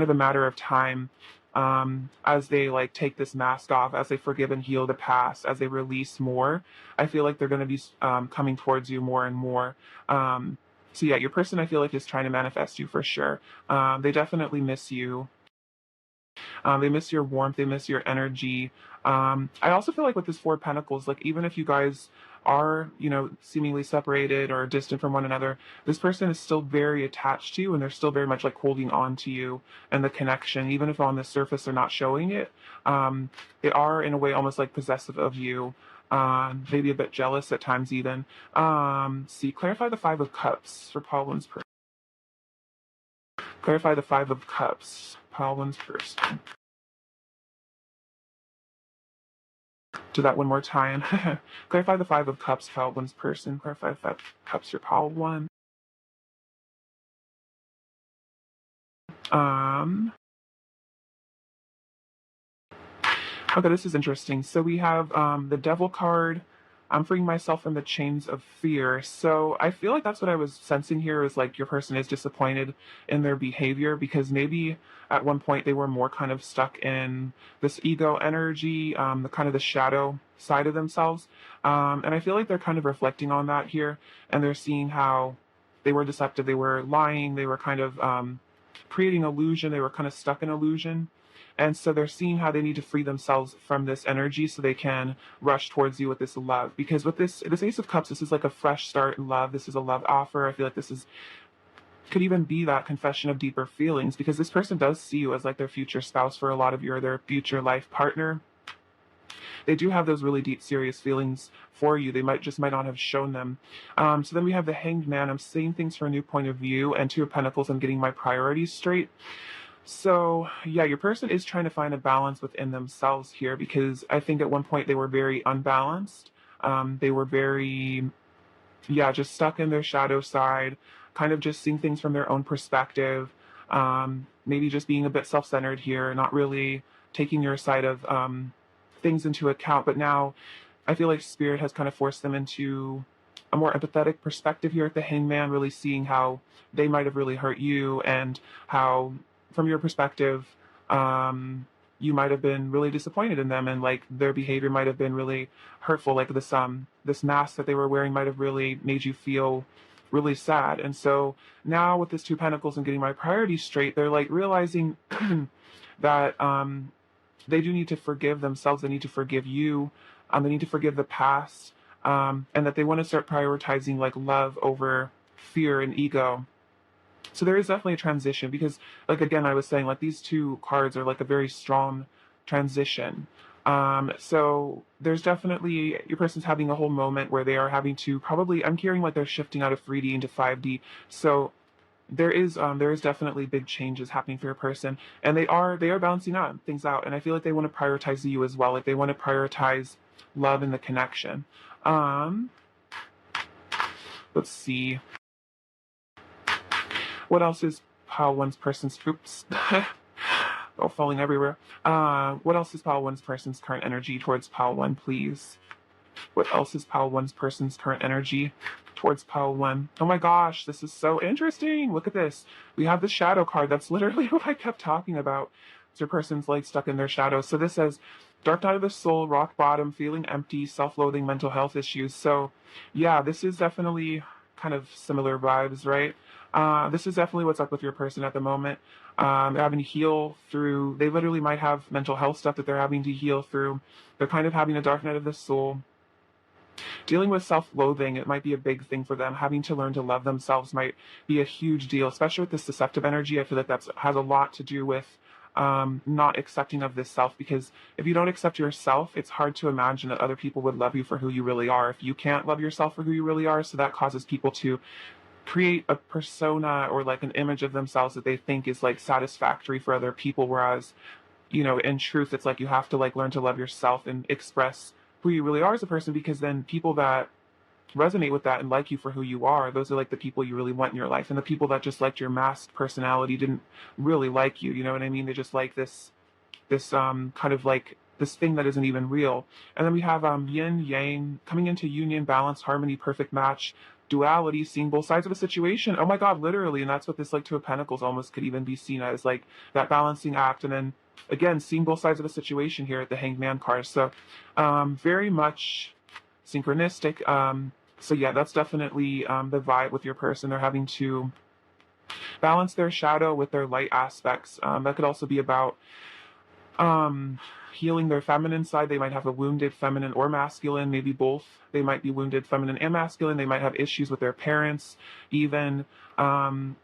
of a matter of time, as they like take this mask off, as they forgive and heal the past, as they release more. I feel like they're going to be coming towards you more and more. So yeah, your person I feel like is trying to manifest you for sure. They definitely miss you. They miss your warmth. They miss your energy. I also feel like with this Four of Pentacles, like even if you guys are, seemingly separated or distant from one another, this person is still very attached to you, and they're still very much like holding on to you and the connection, even if on the surface they're not showing it. They are in a way almost like possessive of you. Maybe a bit jealous at times even. See, clarify the Five of Cups for Paul One's person. Clarify the Five of Cups, Paul One's person. Do that one more time. Clarify the Five of Cups, Pile One's person. Clarify the Five of Cups, your Pile One. Okay, this is interesting. So we have the Devil card. I'm freeing myself from the chains of fear. So I feel like that's what I was sensing here is like your person is disappointed in their behavior because maybe at one point they were more kind of stuck in this ego energy, the kind of the shadow side of themselves. And I feel like they're kind of reflecting on that here, and they're seeing how they were deceptive, they were lying, they were kind of creating illusion, they were kind of stuck in illusion. And so they're seeing how they need to free themselves from this energy so they can rush towards you with this love. Because with this Ace of Cups, this is like a fresh start in love. This is a love offer. I feel like this is could even be that confession of deeper feelings because this person does see you as like their future spouse for a lot of you, or their future life partner. They do have those really deep, serious feelings for you. They might not have shown them. So then we have the Hanged Man. I'm seeing things from a new point of view, and Two of Pentacles. I'm getting my priorities straight. So yeah, your person is trying to find a balance within themselves here because I think at one point they were very unbalanced. They were very, yeah, just stuck in their shadow side, kind of just seeing things from their own perspective. Maybe just being a bit self-centered here, not really taking your side of things into account. But now I feel like Spirit has kind of forced them into a more empathetic perspective here at the Hangman, really seeing how they might have really hurt you and how from your perspective, you might have been really disappointed in them, and like their behavior might have been really hurtful. Like this mask that they were wearing might have really made you feel really sad. And so now with this Two Pentacles and getting my priorities straight, they're like realizing that they do need to forgive themselves. They need to forgive you. They need to forgive the past, and that they want to start prioritizing like love over fear and ego. So there is definitely a transition because, like, again, I was saying, like, these two cards are like a very strong transition. So there's definitely, your person's having a whole moment where they are having to probably, I'm hearing like they're shifting out of 3D into 5D. So there is definitely big changes happening for your person, and they are balancing out things out. And I feel like they want to prioritize you as well. Like they want to prioritize love and the connection. Let's see. What else is Pile One's person's oops? Oh, falling everywhere. What else is Pile One's person's current energy towards Pile One, please? What else is Pile One's person's current energy towards Pile One? Oh my gosh, this is so interesting. Look at this. We have the shadow card. That's literally what I kept talking about. It's your person's like stuck in their shadow. So this says dark night of the soul, rock bottom, feeling empty, self-loathing, mental health issues. So yeah, this is definitely kind of similar vibes, right? This is definitely what's up with your person at the moment. They're having to heal through, they literally might have mental health stuff that they're having to heal through. They're kind of having a dark night of the soul. Dealing with self-loathing, it might be a big thing for them. Having to learn to love themselves might be a huge deal, especially with this deceptive energy. I feel like that has a lot to do with not accepting of this self, because if you don't accept yourself, it's hard to imagine that other people would love you for who you really are. If you can't love yourself for who you really are, so that causes people to create a persona or like an image of themselves that they think is like satisfactory for other people, whereas in truth it's like you have to like learn to love yourself and express who you really are as a person, because then people that resonate with that and like you for who you are, those are like the people you really want in your life. And the people that just liked your masked personality didn't really like you, you know what I mean? They just like this kind of like this thing that isn't even real. And then we have yin yang coming into union, balance, harmony, perfect match. duality, seeing both sides of a situation. Oh my God, literally. And that's what this like Two of Pentacles almost could even be seen as, like that balancing act. And then again, seeing both sides of a situation here at the Hanged Man card. So very much synchronistic. So yeah, that's definitely the vibe with your person. They're having to balance their shadow with their light aspects. That could also be about healing their feminine side. They might have a wounded feminine or masculine, maybe both. They might be wounded feminine and masculine. They might have issues with their parents, even. And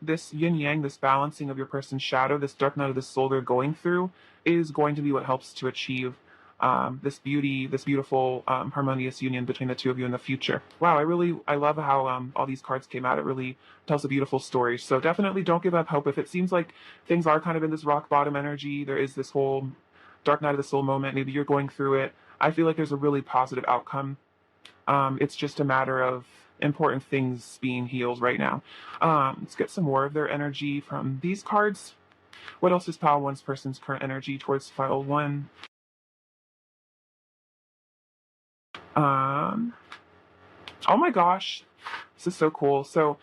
this yin yang, this balancing of your person's shadow, this dark night of the soul they're going through, is going to be what helps to achieve this beautiful, harmonious union between the two of you in the future. Wow, I love how all these cards came out. It really tells a beautiful story. So definitely don't give up hope. If it seems like things are kind of in this rock bottom energy, there is this whole dark night of the soul moment. Maybe you're going through it. I feel like there's a really positive outcome. It's just a matter of important things being healed right now. Let's get some more of their energy from these cards. What else is Pile One's person's current energy towards Pile One? Oh my gosh, this is so cool. So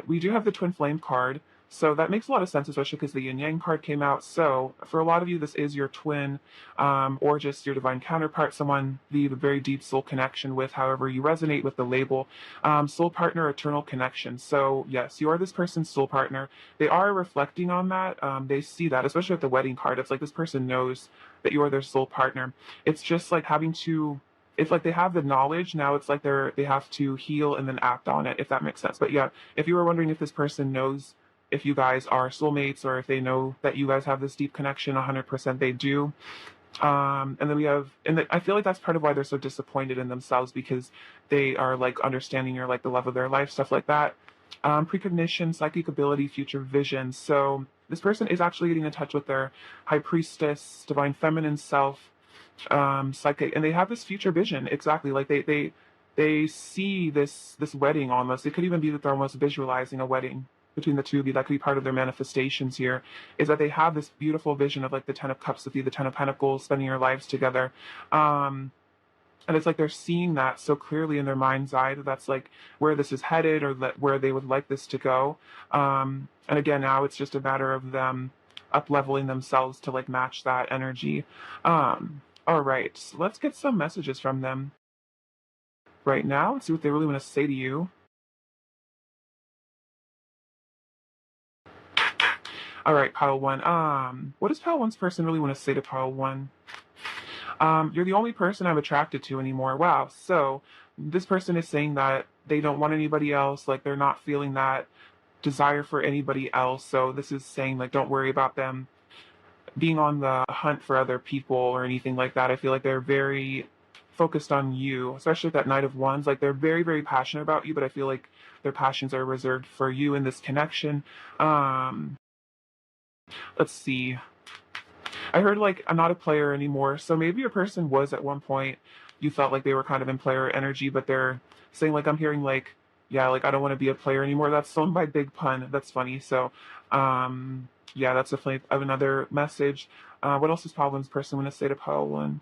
we do have the Twin Flame card. So that makes a lot of sense, especially because the Yin Yang card came out. So for a lot of you, this is your twin, or just your divine counterpart, someone that you have a very deep soul connection with, however you resonate with the label. Soul partner, eternal connection. So yes, you are this person's soul partner. They are reflecting on that. They see that, especially with the wedding card. It's like this person knows that you are their soul partner. It's just like having to, it's like they have the knowledge. Now it's like they have to heal and then act on it, if that makes sense. But yeah, if you were wondering if this person knows if you guys are soulmates or if they know that you guys have this deep connection, 100% they do. And then we have, I feel like that's part of why they're so disappointed in themselves, because they are like understanding you're like the love of their life, stuff like that. Precognition, psychic ability, future vision. So this person is actually getting in touch with their high priestess, divine feminine self, psychic, and they have this future vision. Exactly, like they see this wedding almost. It could even be that they're almost visualizing a wedding between the two of you. That could be part of their manifestations here, is that they have this beautiful vision of like the Ten of Cups with you, the Ten of Pentacles, spending your lives together. And it's like they're seeing that so clearly in their mind's eye that that's like where this is headed, or where they would like this to go. And again, now it's just a matter of them up-leveling themselves to like match that energy. All right, so let's get some messages from them right now. Let's see what they really want to say to you. All right, Pile One. What does Pile One's person really want to say to Pile One? You're the only person I'm attracted to anymore. Wow. So this person is saying that they don't want anybody else. Like they're not feeling that desire for anybody else. So this is saying like, don't worry about them being on the hunt for other people or anything like that. I feel like they're very focused on you, especially with that Knight of Wands. Like they're very, very passionate about you, but I feel like their passions are reserved for you in this connection. Let's see. I heard like I'm not a player anymore. So maybe your person was at one point, you felt like they were kind of in player energy, but they're saying like, I'm hearing like, yeah, like I don't want to be a player anymore. That's sold by Big Pun. That's funny. So yeah, that's definitely another message. What else is Pile One's person want to say to Pile One?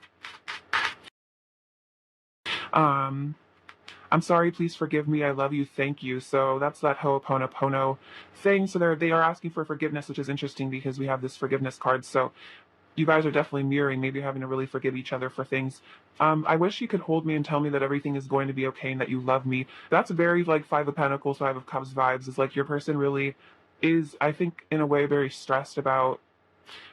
I'm sorry, please forgive me, I love you, thank you. So that's that Ho'oponopono thing. So they are asking for forgiveness, which is interesting because we have this forgiveness card. So you guys are definitely mirroring, maybe having to really forgive each other for things. I wish you could hold me and tell me that everything is going to be okay and that you love me. That's very like Five of Pentacles, Five of Cups vibes. It's like your person really is, I think, in a way, very stressed about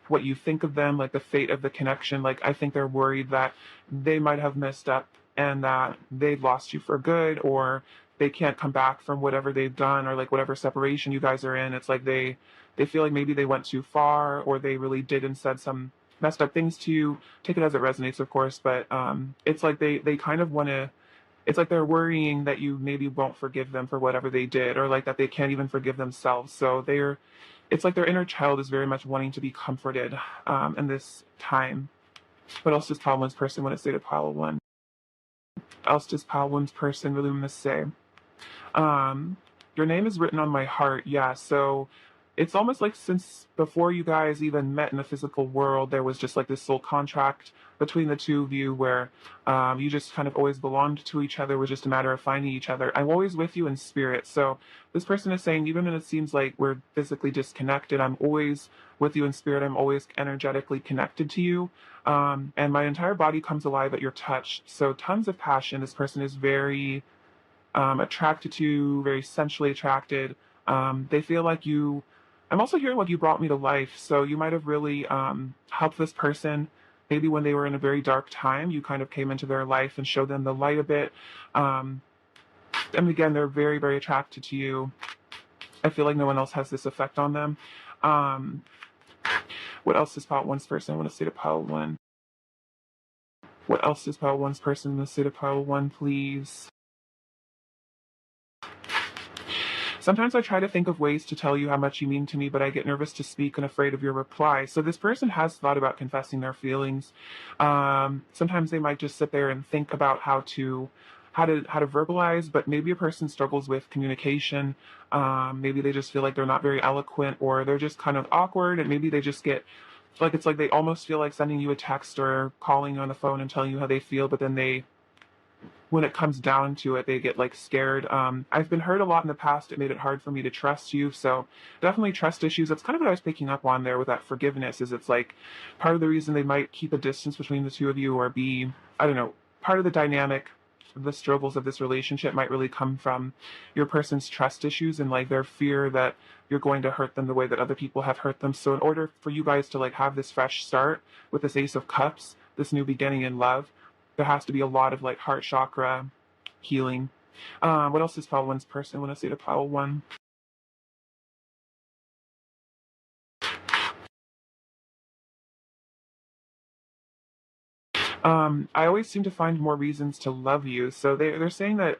what you think of them, like the fate of the connection. Like I think they're worried that they might have messed up and that they've lost you for good, or they can't come back from whatever they've done, or like whatever separation you guys are in. It's like they feel like maybe they went too far, or they really did and said some messed up things to you. Take it as it resonates, of course, but it's like they kind of want to, it's like they're worrying that you maybe won't forgive them for whatever they did, or like that they can't even forgive themselves. So it's like their inner child is very much wanting to be comforted in this time. What else does Pile One's person want to say to Pile One? What else does Pile One's person really want to say? Your name is written on my heart. Yeah, so it's almost like since before you guys even met in the physical world, there was just like this soul contract between the two of you where you just kind of always belonged to each other. It was just a matter of finding each other. I'm always with you in spirit. So this person is saying, even when it seems like we're physically disconnected, I'm always with you in spirit. I'm always energetically connected to you. And my entire body comes alive at your touch. So tons of passion. This person is very attracted to, very sensually attracted. They feel like you. I'm also hearing like you brought me to life, so you might have really helped this person. Maybe when they were in a very dark time, you kind of came into their life and showed them the light a bit. Um, and again, they're very, very attracted to you. I feel like no one else has this effect on them. Um, what else is about one's person? I want to say to pile one. What else is about one's person? Let's say to pile one, please. Sometimes I try to think of ways to tell you how much you mean to me, but I get nervous to speak and afraid of your reply. So this person has thought about confessing their feelings. Sometimes they might just sit there and think about how to verbalize, but maybe a person struggles with communication. Maybe they just feel like they're not very eloquent, or they're just kind of awkward, and maybe they just get like it's like they almost feel like sending you a text or calling you on the phone and telling you how they feel, but then they when it comes down to it, they get like scared. I've been hurt a lot in the past. It made it hard for me to trust you. So definitely trust issues. That's kind of what I was picking up on there with that forgiveness is it's like part of the reason they might keep a distance between the two of you or be, I don't know, part of the dynamic, the struggles of this relationship might really come from your person's trust issues and like their fear that you're going to hurt them the way that other people have hurt them. So in order for you guys to like have this fresh start with this Ace of Cups, this new beginning in love, there has to be a lot of like heart chakra healing. What else is pile one's person? I want to say to pile one. I always seem to find more reasons to love you. So they're saying that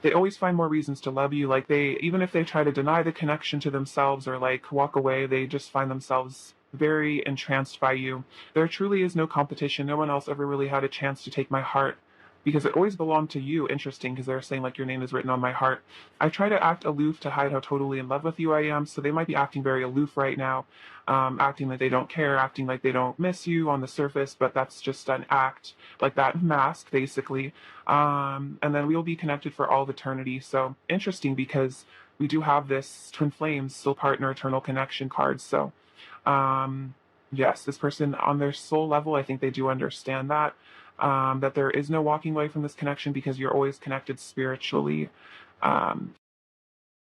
they always find more reasons to love you. Like they, even if they try to deny the connection to themselves or like walk away, they just find themselves very entranced by you. There truly is no competition. No one else ever really had a chance to take my heart because it always belonged to you. Interesting, because they're saying like your name is written on my heart. I try to act aloof to hide how totally in love with you I am. So they might be acting very aloof right now, acting like they don't care, acting like they don't miss you on the surface, but that's just an act, like that mask basically. And then we will be connected for all of eternity. So interesting because we do have this twin flames, soul partner, eternal connection card. So um, yes, this person on their soul level, I think they do understand that. That there is no walking away from this connection because you're always connected spiritually. Um,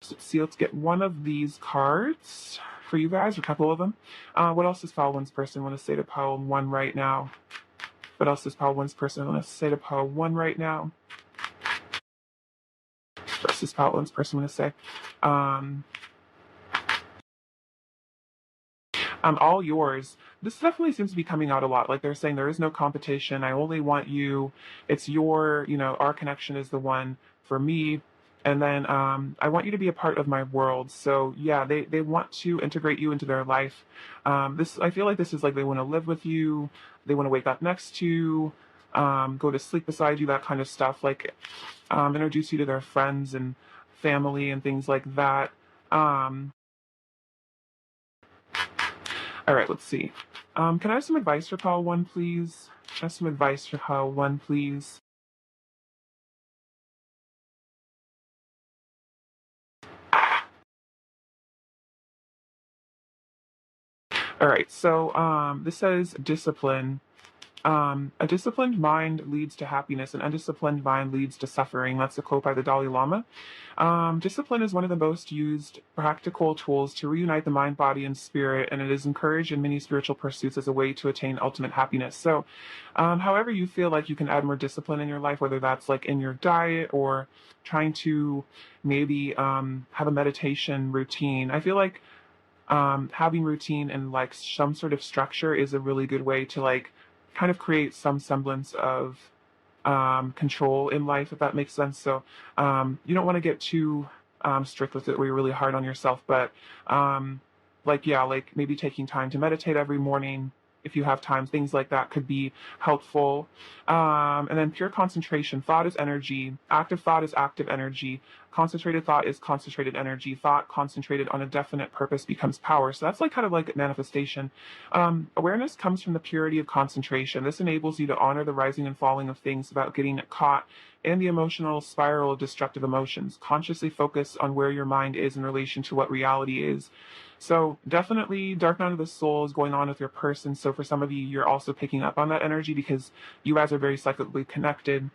so let's get one of these cards for you guys, a couple of them. What else does pile one's person want to say to pile one right now? What else does pile one's person want to say to pile one right now? What else does pile one's person want to say? Um, I'm all yours. This definitely seems to be coming out a lot. Like they're saying there is no competition. I only want you. It's your, our connection is the one for me. And then I want you to be a part of my world. So yeah, they want to integrate you into their life. I feel like this is like they want to live with you. They want to wake up next to you, go to sleep beside you, that kind of stuff. Like introduce you to their friends and family and things like that. Um, All right, let's see. Can I have some advice for Pile 1, please? Can I have some advice for Pile 1, please? All right, so this says discipline. A disciplined mind leads to happiness, an undisciplined mind leads to suffering. That's a quote by the Dalai Lama. Discipline is one of the most used practical tools to reunite the mind, body, and spirit, and it is encouraged in many spiritual pursuits as a way to attain ultimate happiness. So, however you feel like you can add more discipline in your life, whether that's like in your diet or trying to maybe have a meditation routine, I feel like having routine and like some sort of structure is a really good way to like kind of create some semblance of control in life, if that makes sense. So you don't want to get too strict with it where you're really hard on yourself, but like, yeah, like maybe taking time to meditate every morning, if you have time, things like that could be helpful. And then pure concentration. Thought is energy. Active thought is active energy. Concentrated thought is concentrated energy. Thought concentrated on a definite purpose becomes power. So that's like kind of like manifestation. Awareness comes from the purity of concentration. This enables you to honor the rising and falling of things without getting caught in the emotional spiral of destructive emotions. Consciously focus on where your mind is in relation to what reality is. So definitely dark night of the soul is going on with your person. So for some of you, you're also picking up on that energy because you guys are very psychically connected.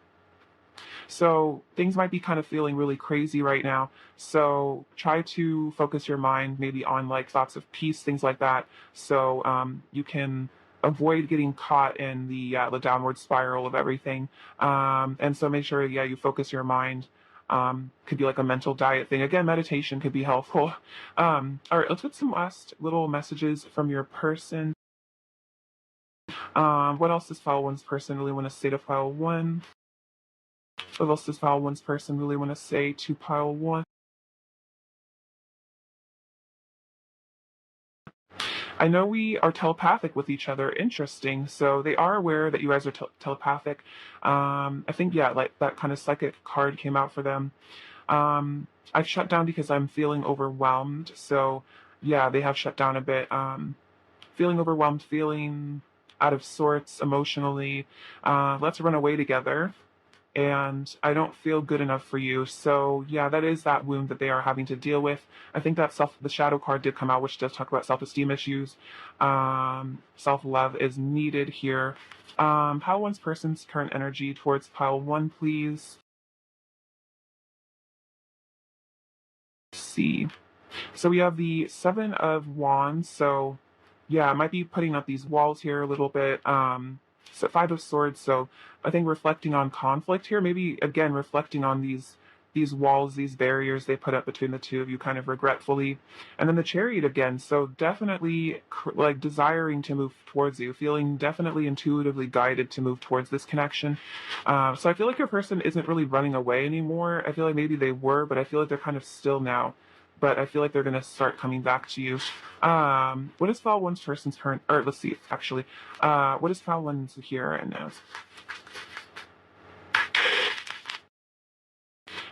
So things might be kind of feeling really crazy right now. So try to focus your mind maybe on like thoughts of peace, things like that. So you can avoid getting caught in the downward spiral of everything. And so make sure, yeah, you focus your mind. Could be like a mental diet thing. Again, meditation could be helpful. All right, let's get some last little messages from your person. What else does file one's person really want to say to file one? What else does file one's person really want to say to pile one? I know we are telepathic with each other. Interesting. So they are aware that you guys are telepathic. I think, yeah, like that kind of psychic card came out for them. I've shut down because I'm feeling overwhelmed. So, yeah, they have shut down a bit. Feeling overwhelmed, feeling out of sorts emotionally. Let's run away together. And I don't feel good enough for you. So yeah, that is that wound that they are having to deal with. I think that the shadow card did come out, which does talk about self-esteem issues. Self-love is needed here. Pile one's person's current energy towards pile one, please. See. So we have the Seven of Wands. So yeah, I might be putting up these walls here a little bit. So Five of Swords. So I think reflecting on conflict here, maybe again reflecting on these walls, these barriers they put up between the two of you, kind of regretfully. And then the Chariot again. So definitely like desiring to move towards you, feeling definitely intuitively guided to move towards this connection. So I feel like your person isn't really running away anymore. I feel like maybe they were, but I feel like they're kind of still now. But I feel like they're going to start coming back to you. What is foul one's person's current, or let's see, actually, what is foul one's here and now?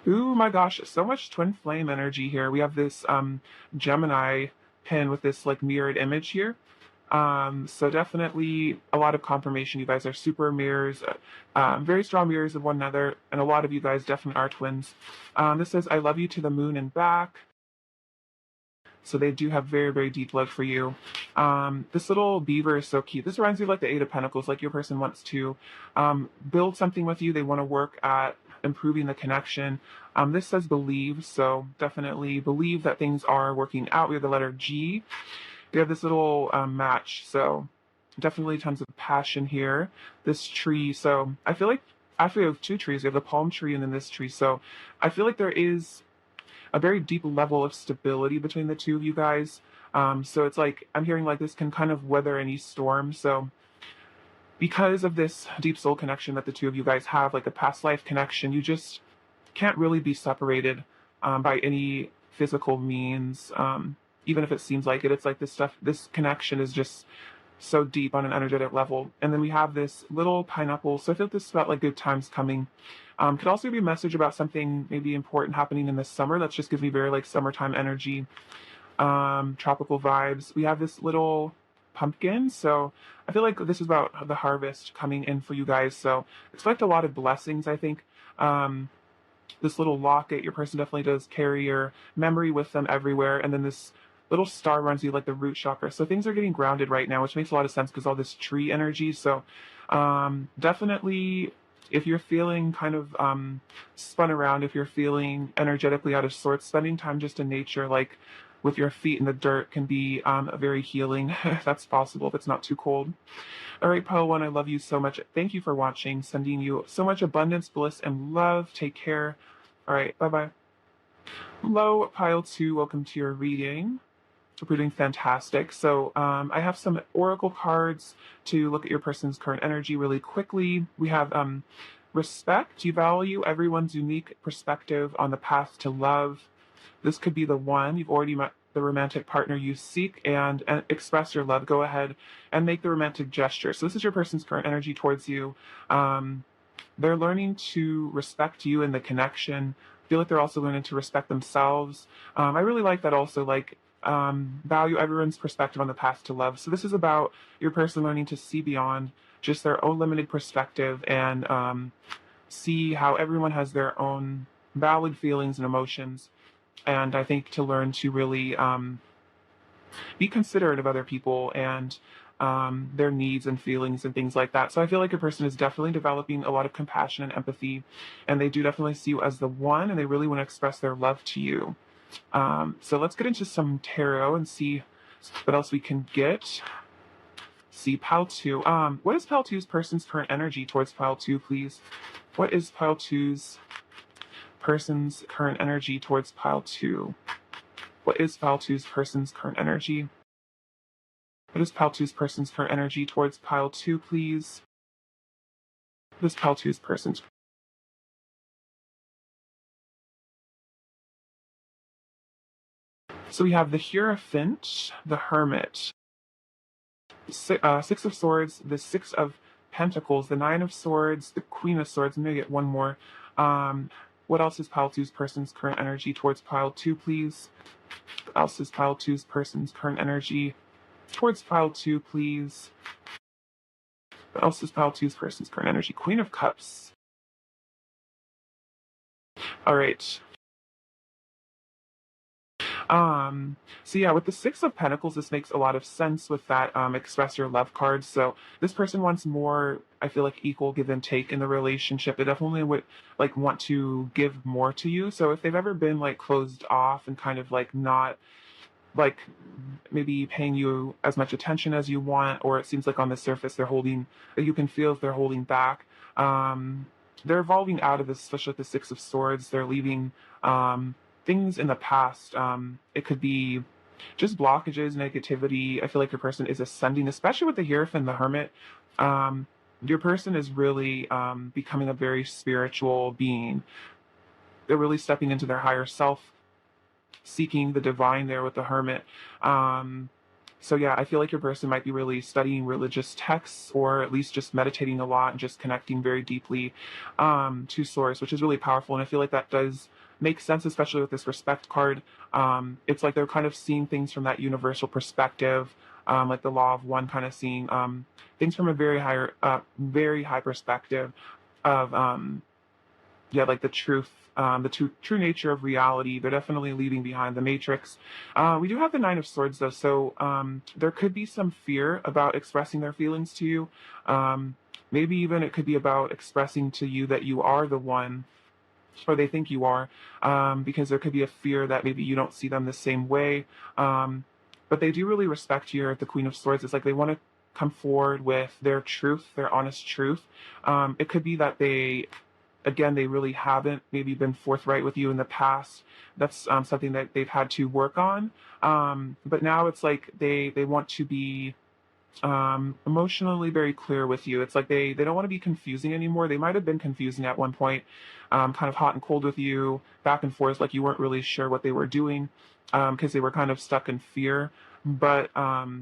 Ooh, my gosh, so much twin flame energy here. We have this Gemini pin with this like mirrored image here. So definitely a lot of confirmation. You guys are super mirrors, very strong mirrors of one another, and a lot of you guys definitely are twins. This says, I love you to the moon and back. So they do have very, very deep love for you. This little beaver is so cute. This reminds me of like the Eight of Pentacles, like your person wants to build something with you. They want to work at improving the connection. This says believe, so definitely believe that things are working out. We have the letter G. We have this little match, so definitely tons of passion here. This tree, so I feel like actually we have two trees. We have the palm tree and then this tree. So I feel like there is a very deep level of stability between the two of you guys. So it's like I'm hearing like this can kind of weather any storm. So because of this deep soul connection that the two of you guys have, like a past life connection, you just can't really be separated by any physical means. Even if it seems like it, it's like this connection is just so deep on an energetic level. And then we have this little pineapple. So I feel like this is about like good times coming. Could also be a message about something maybe important happening in the summer. That's just gives me very like summertime energy, tropical vibes. We have this little pumpkin. So I feel like this is about the harvest coming in for you guys. So expect a lot of blessings, I think. This little locket, your person definitely does carry your memory with them everywhere. And then this little star runs you like the root chakra. So things are getting grounded right now, which makes a lot of sense because all this tree energy. So definitely if you're feeling kind of spun around, if you're feeling energetically out of sorts, spending time just in nature, like with your feet in the dirt, can be very healing. If that's possible, if it's not too cold. All right, Pile 1, I love you so much. Thank you for watching. Sending you so much abundance, bliss, and love. Take care. All right, bye-bye. Hello, Pile 2. Welcome to your reading. Hope you're doing fantastic. So I have some oracle cards to look at your person's current energy really quickly. We have respect. You value everyone's unique perspective on the path to love. This could be the one. You've already met the romantic partner you seek and express your love. Go ahead and make the romantic gesture. So this is your person's current energy towards you. Um, they're learning to respect you and the connection. I feel like they're also learning to respect themselves. I really like that also, like, value everyone's perspective on the path to love. So this is about your person learning to see beyond just their own limited perspective and see how everyone has their own valid feelings and emotions. And I think to learn to really be considerate of other people and their needs and feelings and things like that. So I feel like a person is definitely developing a lot of compassion and empathy, and they do definitely see you as the one, and they really want to express their love to you. So let's get into some tarot and see what else we can get. See pile two. What is pile two's person's current energy towards pile two, please? What is pile two's person's current energy towards pile two? What is pile two's person's current energy? What is pile two's person's current energy towards pile two, please? What is pile two's person's? So we have the Hierophant, the Hermit, Six of Swords, the Six of Pentacles, the Nine of Swords, the Queen of Swords. I'm gonna get one more. What else is pile two's person's current energy towards pile two, please? What else is pile two's person's current energy towards pile two, please? What else is pile two's person's current energy? Queen of Cups. All right. So yeah, with the Six of Pentacles, this makes a lot of sense with that express your love card. So this person wants more, I feel like, equal give and take in the relationship. They definitely would like want to give more to you. So if they've ever been like closed off and kind of like not like maybe paying you as much attention as you want, or it seems like on the surface they're holding, you can feel if they're holding back. They're evolving out of this, especially with the Six of Swords. They're leaving things in the past. It could be just blockages, negativity. I feel like your person is ascending, especially with the Hierophant, the Hermit. Um, your person is really becoming a very spiritual being. They're really stepping into their higher self, seeking the divine there with the Hermit. Um, so yeah, I feel like your person might be really studying religious texts, or at least just meditating a lot and just connecting very deeply to source, which is really powerful. And I feel like that does make sense, especially with this respect card. It's like they're kind of seeing things from that universal perspective, like the law of one, kind of seeing things from a very high perspective of yeah, like the truth, the true nature of reality. They're definitely leaving behind the matrix. We do have the Nine of Swords though, so there could be some fear about expressing their feelings to you. Maybe even it could be about expressing to you that you are the one, or they think you are, because there could be a fear that maybe you don't see them the same way. But they do really respect you at the Queen of Swords. It's like they want to come forward with their truth, their honest truth. It could be that they really haven't maybe been forthright with you in the past. That's something that they've had to work on. But now it's like they want to be emotionally very clear with you. It's like they don't want to be confusing anymore. They might have been confusing at one point, kind of hot and cold with you, back and forth, like you weren't really sure what they were doing, because they were kind of stuck in fear. But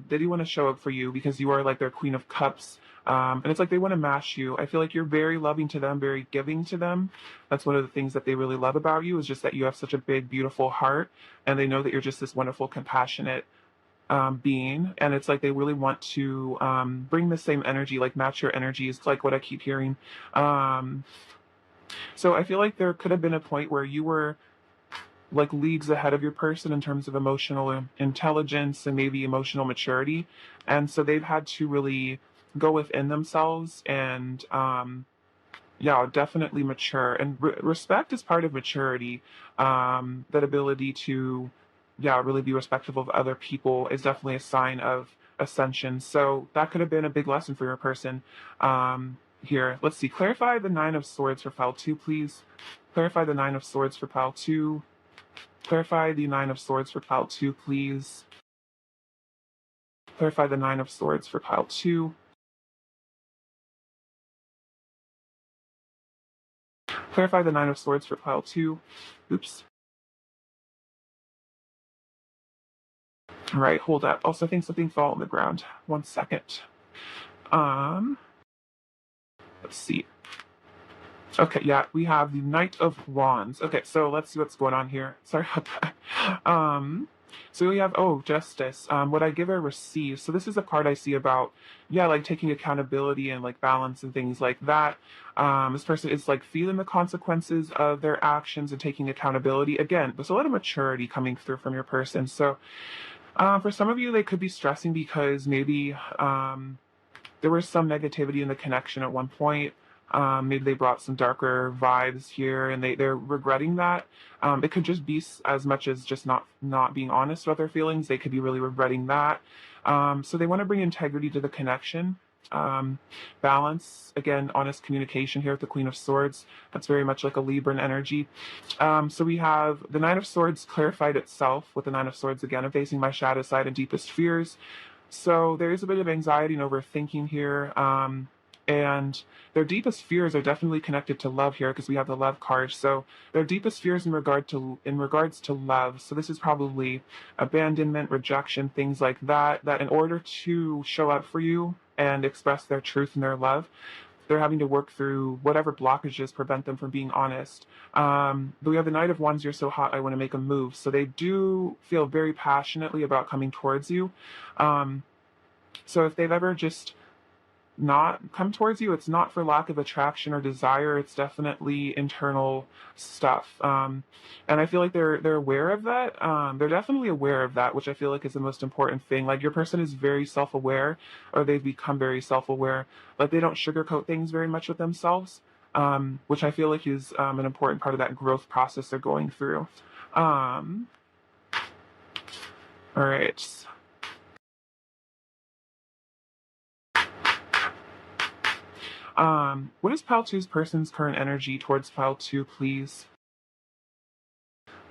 they do want to show up for you because you are like their Queen of Cups. And it's like they want to mash you. I feel like you're very loving to them, very giving to them. That's one of the things that they really love about you, is just that you have such a big, beautiful heart, and they know that you're just this wonderful, compassionate being. And it's like they really want to bring the same energy, like match your energy, is like what I keep hearing. Um, so I feel like there could have been a point where you were like leagues ahead of your person in terms of emotional intelligence and maybe emotional maturity. And so they've had to really go within themselves and yeah, definitely mature. And respect is part of maturity. That ability to, yeah, really be respectful of other people is definitely a sign of ascension. So that could have been a big lesson for your person. Here, let's see. Clarify the Nine of Swords for pile two, please. Clarify the Nine of Swords for pile two. Clarify the Nine of Swords for pile two, please. Clarify the Nine of Swords for pile two. Clarify the Nine of Swords for pile two. Oops. All right, hold up. Also, I think something fell on the ground. 1 second. Um, let's see. Okay, yeah, we have the Knight of Wands. Okay, so let's see what's going on here. Sorry about that. So we have, oh, Justice. What I give or receive. So this is a card I see about, yeah, like taking accountability and like balance and things like that. This person is like feeling the consequences of their actions and taking accountability. Again, there's a lot of maturity coming through from your person. So for some of you, they could be stressing because maybe there was some negativity in the connection at one point. Maybe they brought some darker vibes here, and they're regretting that. It could just be as much as just not being honest about their feelings. They could be really regretting that. So they want to bring integrity to the connection. Um, Balance, again, honest communication here with the Queen of Swords. That's very much like a Libran energy. So we have the Nine of Swords clarified itself with the Nine of Swords again, of facing my shadow side and deepest fears. So there is a bit of anxiety and overthinking here. And their deepest fears are definitely connected to love here because we have the love card. So their deepest fears in regards to love. So this is probably abandonment, rejection, things like that. That in order to show up for you and express their truth and their love, they're having to work through whatever blockages prevent them from being honest. But we have the Knight of Wands. You're so hot, I want to make a move. So they do feel very passionately about coming towards you. Um, so if they've ever just not come towards you, it's not for lack of attraction or desire. It's definitely internal stuff. And I feel like they're aware of that. They're definitely aware of that, which I feel like is the most important thing. Like your person is very self-aware, or they've become very self-aware. Like they don't sugarcoat things very much with themselves, which I feel like is an important part of that growth process they're going through. Um, all right. What is pile two's person's current energy towards pile two, please?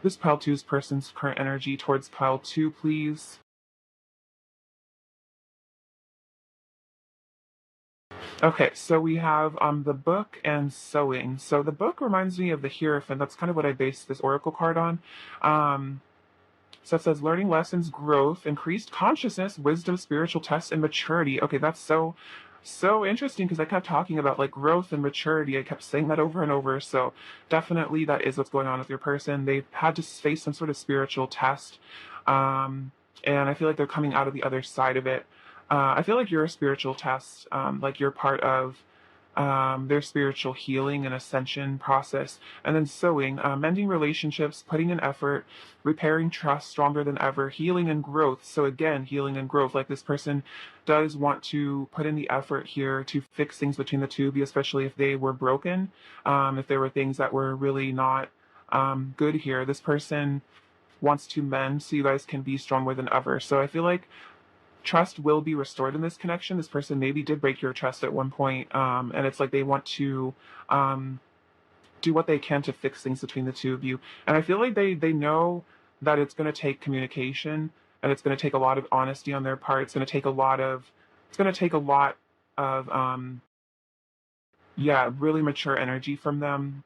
This pile two's person's current energy towards pile two, please. Okay, so we have the book and sewing. So the book reminds me of the Hierophant. That's kind of what I based this oracle card on. Um, so it says learning lessons, growth, increased consciousness, wisdom, spiritual tests, and maturity. Okay, that's so interesting because I kept talking about like growth and maturity. I kept saying that over and over. So definitely that is what's going on with your person. They've had to face some sort of spiritual test. And I feel like they're coming out of the other side of it. I feel like you're a spiritual test. Like you're part of their spiritual healing and ascension process. And then sewing, mending relationships, putting in effort, repairing trust stronger than ever, healing and growth. So again, healing and growth. Like this person does want to put in the effort here to fix things between the two of you, especially if they were broken, if there were things that were really not good here. This person wants to mend so you guys can be stronger than ever. So I feel like trust will be restored in this connection. This person maybe did break your trust at one point, and it's like they want to um, do what they can to fix things between the two of you. And I feel like they know that it's going to take communication and it's going to take a lot of honesty on their part. It's going to take a lot of yeah, really mature energy from them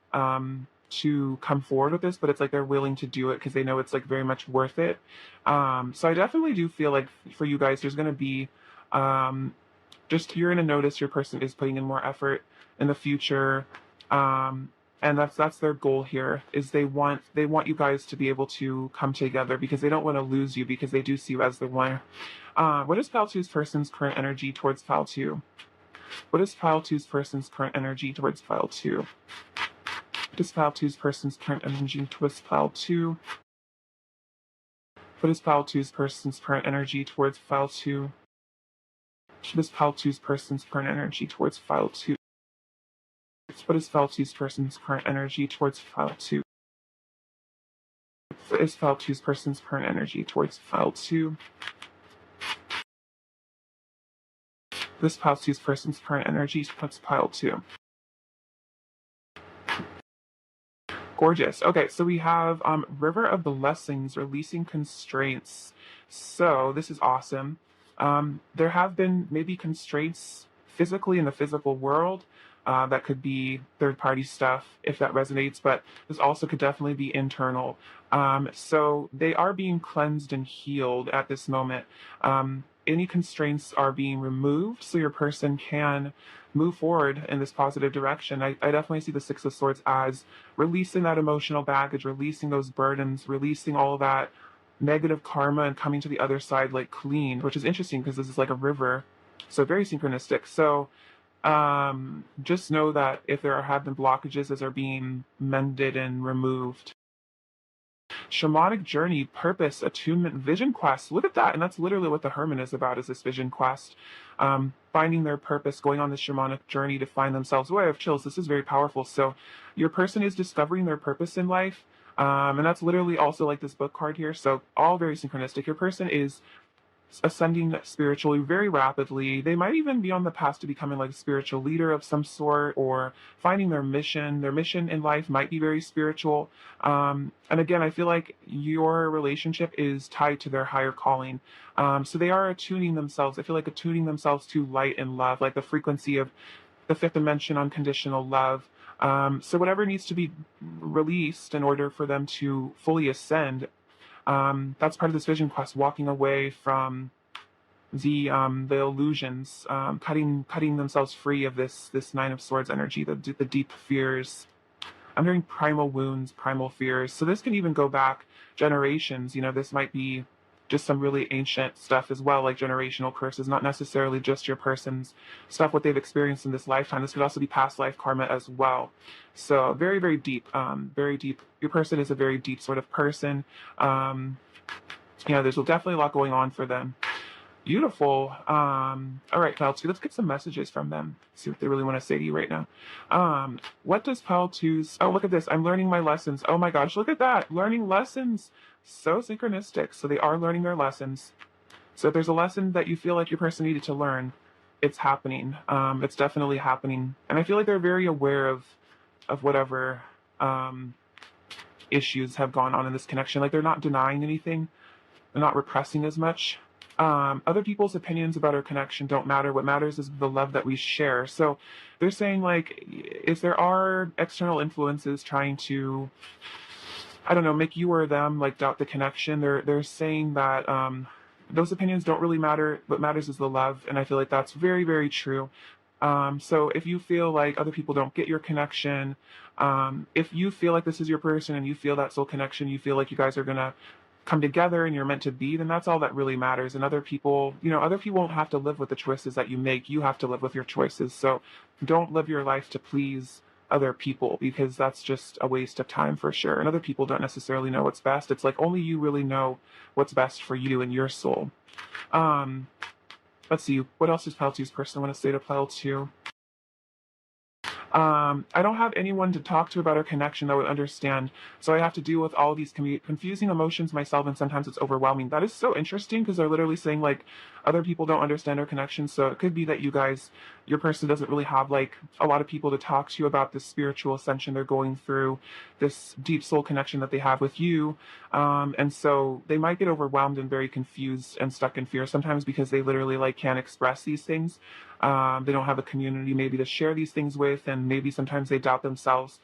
to come forward with this, but it's like they're willing to do it because they know it's like very much worth it. So I definitely do feel like for you guys, there's going to be um, just you're going to notice your person is putting in more effort in the future. And that's their goal here is they want you guys to be able to come together because they don't want to lose you because they do see you as the one. What is Pal 2's person's current energy towards Pal 2? What is Pile two's person's current energy towards Pile 2? What is Pile two's person's current energy towards Pile 2? What is Pile two's person's current energy towards Pile 2? What is Pile two's person's current energy towards Pile 2? What is Pile two's person's current energy towards Pile 2? What is Pile two's person's current energy towards Pile 2? This Pile two's person's current energy towards Pile 2. Gorgeous. Okay, so we have River of Blessings, releasing constraints. So this is awesome. There have been maybe constraints physically in the physical world. That could be third-party stuff if that resonates, but this also could definitely be internal. So they are being cleansed and healed at this moment. Any constraints are being removed so your person can move forward in this positive direction. I definitely see the Six of Swords as releasing that emotional baggage, releasing those burdens, releasing all that negative karma and coming to the other side like clean, which is interesting because this is like a river. So very synchronistic. So just know that if there have been blockages, those are being mended and removed. Shamanic journey, purpose, attunement, vision quest. Look at that. And that's literally what the Hermit is about, is this vision quest. Finding their purpose, going on this shamanic journey to find themselves. Oh, I have chills. This is very powerful. So your person is discovering their purpose in life. And that's literally also like this book card here. So all very synchronistic. Your person is ascending spiritually very rapidly. They might even be on the path to becoming like a spiritual leader of some sort, or finding their mission. Their mission in life might be very spiritual. And again, I feel like your relationship is tied to their higher calling. So they are attuning themselves. I feel like attuning themselves to light and love, like the frequency of the fifth dimension, unconditional love. So whatever needs to be released in order for them to fully ascend, that's part of this vision quest, walking away from the illusions, cutting themselves free of this Nine of Swords energy, the deep fears. I'm hearing primal wounds, primal fears. So this can even go back generations. This might be just some really ancient stuff as well, like generational curses, not necessarily just your person's stuff, what they've experienced in this lifetime. This could also be past life karma as well. So very, very deep, very deep. Your person is a very deep sort of person. There's definitely a lot going on for them. Beautiful. All right, Pile 2, let's get some messages from them. See what they really want to say to you right now. What does Pile 2's... Oh, look at this. I'm learning my lessons. Oh my gosh, look at that. Learning lessons. So synchronistic. So they are learning their lessons. So if there's a lesson that you feel like your person needed to learn, it's happening. It's definitely happening. And I feel like they're very aware of whatever issues have gone on in this connection. Like they're not denying anything. They're not repressing as much. Other people's opinions about our connection don't matter. What matters is the love that we share. So they're saying, like, if there are external influences trying to, I don't know, make you or them like doubt the connection, they're saying that those opinions don't really matter. What matters is the love, and I feel like that's very, very true. So if you feel like other people don't get your connection, if you feel like this is your person and you feel that soul connection, you feel like you guys are gonna come together and you're meant to be, then that's all that really matters. And other people won't have to live with the choices that you make. You have to live with your choices. So don't live your life to please other people, because that's just a waste of time for sure. And other people don't necessarily know what's best. It's like only you really know what's best for you and your soul. Let's see, what else does Pile 2's person want to say to Pile 2? I don't have anyone to talk to about our connection that would understand, so I have to deal with all these confusing emotions myself, and sometimes it's overwhelming. That is so interesting, because they're literally saying, like, other people don't understand our connection, so it could be that your person doesn't really have, like, a lot of people to talk to about this spiritual ascension they're going through, this deep soul connection that they have with you, and so they might get overwhelmed and very confused and stuck in fear sometimes, because they literally, like, can't express these things. They don't have a community maybe to share these things with, and maybe sometimes they doubt themselves.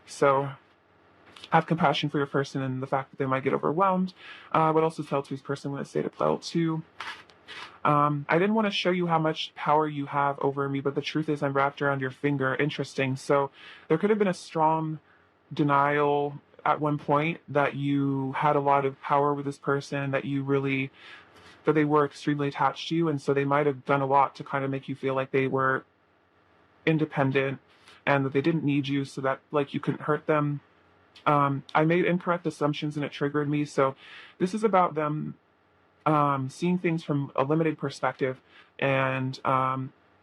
So have compassion for your person and the fact that they might get overwhelmed. What else does Pile 2's person want to say to Pile 2? I didn't want to show you how much power you have over me, but the truth is I'm wrapped around your finger. Interesting. So there could have been a strong denial at one point that you had a lot of power with this person, that they were extremely attached to you, and so they might have done a lot to kind of make you feel like they were independent and that they didn't need you, so that like you couldn't hurt them. I made incorrect assumptions and it triggered me. So this is about them seeing things from a limited perspective, and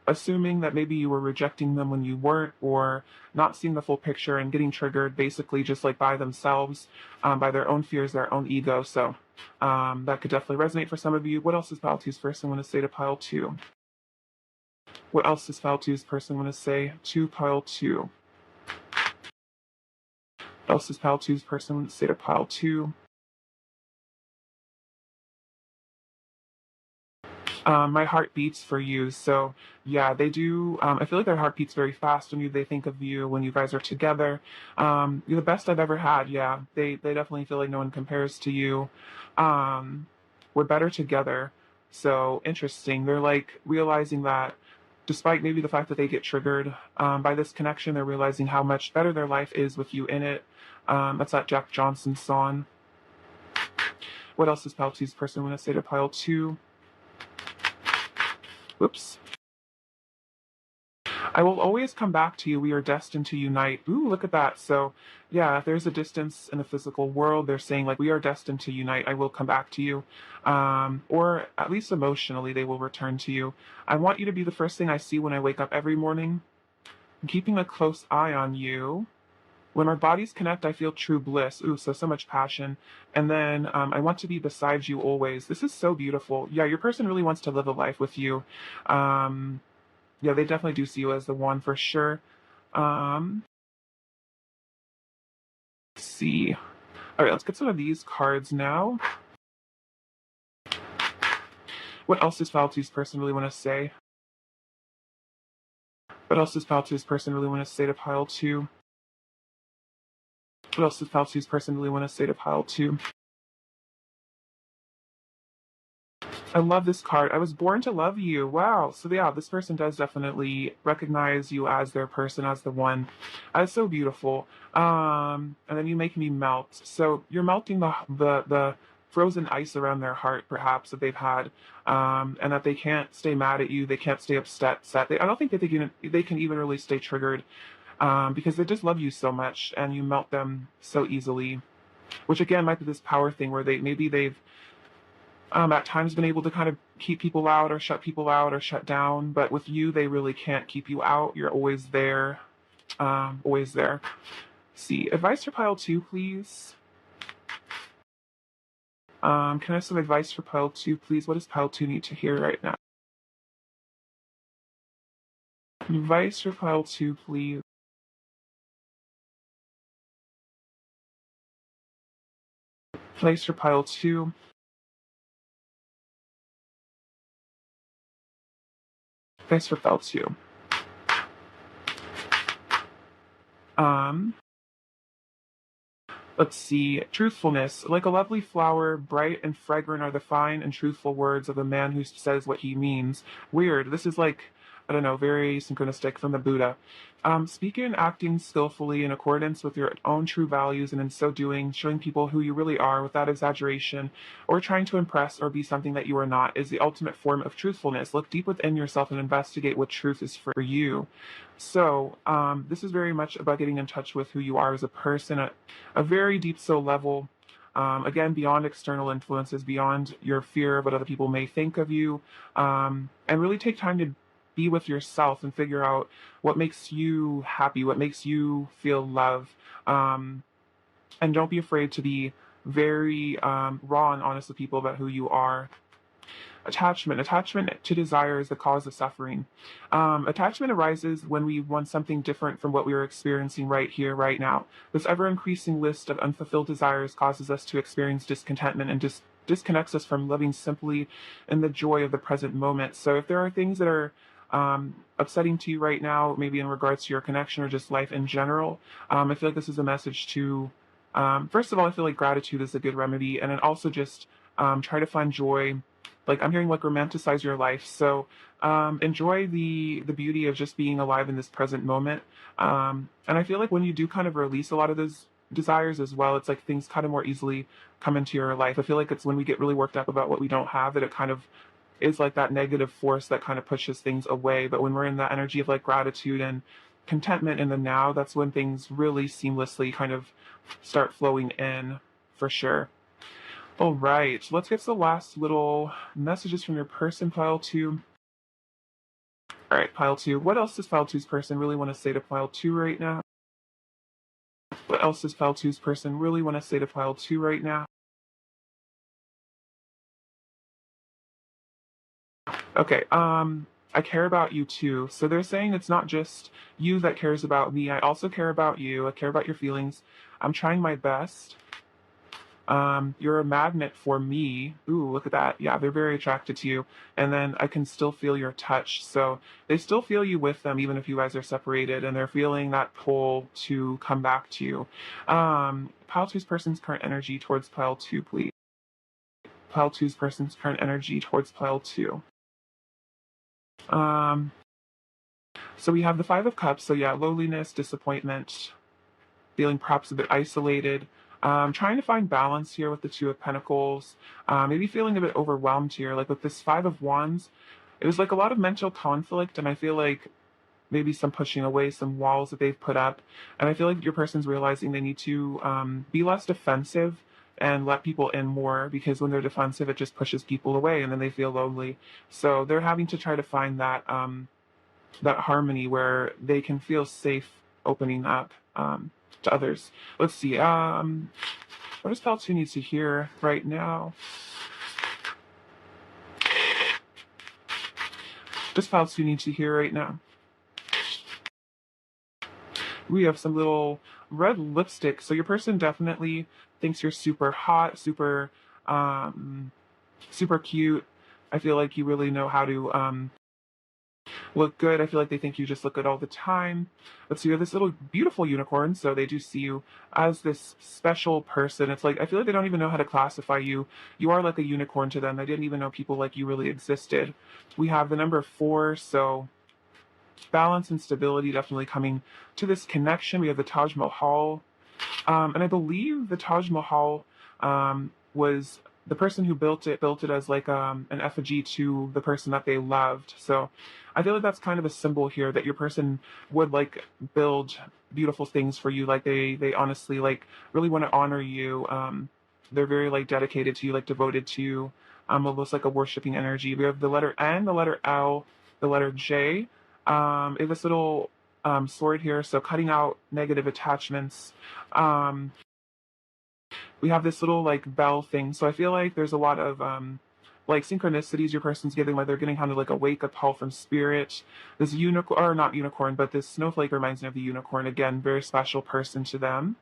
assuming that maybe you were rejecting them when you weren't, or not seeing the full picture and getting triggered basically just like by themselves, by their own fears, their own ego. So that could definitely resonate for some of you. What else does Pile 2's person want to say to Pile 2? What else does Pile 2's person want to say to Pile 2? What else does Pile 2's person want to say to Pile 2? My heart beats for you. So yeah, they do. I feel like their heart beats very fast when they think of you when you guys are together. You're the best I've ever had. Yeah, they definitely feel like no one compares to you. Um, we're better together. So interesting. They're like realizing that despite maybe the fact that they get triggered by this connection, they're realizing how much better their life is with you in it. That's that Jack Johnson song. What else does pile two's person want to say to pile two? Whoops. I will always come back to you. We are destined to unite. Ooh, look at that. So, yeah, if there's a distance in the physical world, they're saying, like, we are destined to unite. I will come back to you. Or at least emotionally, they will return to you. I want you to be the first thing I see when I wake up every morning. I'm keeping a close eye on you. When our bodies connect, I feel true bliss. Ooh, so much passion. And then I want to be beside you always. This is so beautiful. Yeah, your person really wants to live a life with you. Um, yeah, they definitely do see you as the one for sure. Um, let's see. All right, let's get some of these cards now. What else does Faltu's person really want to say? What else does Faltu's person really want to say to pile two? What else does Faltu's person really want to say to pile two? I love this card. I was born to love you. Wow. So yeah, this person does definitely recognize you as their person, as the one. That's so beautiful. And then you make me melt. So you're melting the frozen ice around their heart, perhaps that they've had, and that they can't stay mad at you. They can't stay upset. I don't think that they can even really stay triggered, because they just love you so much, and you melt them so easily. Which again might be this power thing where they've at times been able to kind of keep people out or shut down, but with you they really can't keep you out. You're always there. Always there. See, advice for pile two, please. Can I have some advice for pile two, please? What does pile two need to hear right now? Advice for pile two, please. Advice for pile two. Advice for pile two. Um, Let's see. Truthfulness. Like a lovely flower, bright and fragrant are the fine and truthful words of a man who says what he means. Weird. This is like, I don't know, very synchronistic from the Buddha. Speaking and acting skillfully in accordance with your own true values, and in so doing, showing people who you really are without exaggeration or trying to impress or be something that you are not, is the ultimate form of truthfulness. Look deep within yourself and investigate what truth is for you. So, this is very much about getting in touch with who you are as a person at a very deep soul level. Again, beyond external influences, beyond your fear of what other people may think of you, and really take time to be with yourself and figure out what makes you happy, what makes you feel love. And don't be afraid to be very raw and honest with people about who you are. Attachment to desire is the cause of suffering. Attachment arises when we want something different from what we are experiencing right here, right now. This ever increasing list of unfulfilled desires causes us to experience discontentment and disconnects us from living simply in the joy of the present moment. So if there are things that are upsetting to you right now, maybe in regards to your connection or just life in general, I feel like this is a message to, first of all, I feel like gratitude is a good remedy, and then also just try to find joy. Like I'm hearing, like, romanticize your life. So enjoy the beauty of just being alive in this present moment. And I feel like when you do kind of release a lot of those desires as well, it's like things kind of more easily come into your life. I feel like it's when we get really worked up about what we don't have that it kind of is like that negative force that kind of pushes things away. But when we're in that energy of like gratitude and contentment in the now, that's when things really seamlessly kind of start flowing in, for sure. All right, let's get to the last little messages from your person, pile two. All right, pile two. What else does pile two's person really want to say to pile two right now? What else does pile two's person really want to say to pile two right now? Okay, I care about you too. So they're saying it's not just you that cares about me. I also care about you. I care about your feelings. I'm trying my best. You're a magnet for me. Ooh, look at that. Yeah, they're very attracted to you. And then I can still feel your touch. So they still feel you with them, even if you guys are separated, and they're feeling that pull to come back to you. Pile two's person's current energy towards pile two, please. Pile two's person's current energy towards pile two. Um, so we have the Five of Cups. So yeah, loneliness, disappointment, feeling perhaps a bit isolated. Trying to find balance here with the Two of Pentacles. Maybe feeling a bit overwhelmed here. Like with this Five of Wands, it was like a lot of mental conflict, and I feel like maybe some pushing away, some walls that they've put up. And I feel like your person's realizing they need to be less defensive and let people in more, because when they're defensive, it just pushes people away and then they feel lonely. So they're having to try to find that harmony where they can feel safe opening up to others. Let's see. What does Pal 2 needs to hear right now? What does Pal 2 need to hear right now? We have some little red lipstick. So your person definitely thinks you're super hot, super cute. I feel like you really know how to look good. I feel like they think you just look good all the time. But so you have this little beautiful unicorn, so they do see you as this special person. It's like I feel like they don't even know how to classify you. You are like a unicorn to them. They didn't even know people like you really existed. We have the number 4, so balance and stability definitely coming to this connection. We have the Taj Mahal. And I believe the Taj Mahal was the person who built it as like an effigy to the person that they loved. So I feel like that's kind of a symbol here that your person would like build beautiful things for you. Like they honestly like really want to honor you. They're very like dedicated to you, like devoted to you. Almost like a worshiping energy. We have the letter N, the letter L, the letter J. We have this little sword here, so cutting out negative attachments. Um, we have this little like bell thing, so I feel like there's a lot of like synchronicities your person's getting, where they're getting kind of like a wake up call from spirit. This unicorn, or not unicorn, but this snowflake reminds me of the unicorn. Again, very special person to them.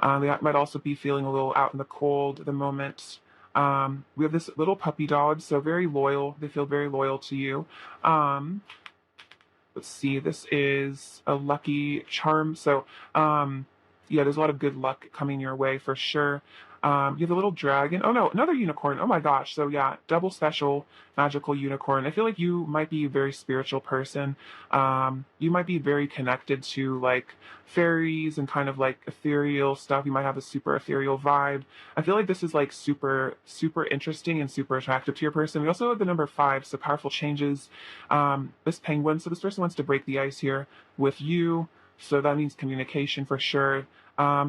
They might also be feeling a little out in the cold at the moment. We have this little puppy dog, so very loyal. They feel very loyal to you. Let's see, this is a lucky charm. So, yeah, there's a lot of good luck coming your way for sure. You have a little dragon. Oh no, another unicorn. Oh my gosh. So yeah, double special magical unicorn. I feel like you might be a very spiritual person. You might be very connected to like fairies and kind of like ethereal stuff. You might have a super ethereal vibe. I feel like this is like super, super interesting and super attractive to your person. We also have the number 5, so powerful changes. This penguin. So this person wants to break the ice here with you. So that means communication for sure.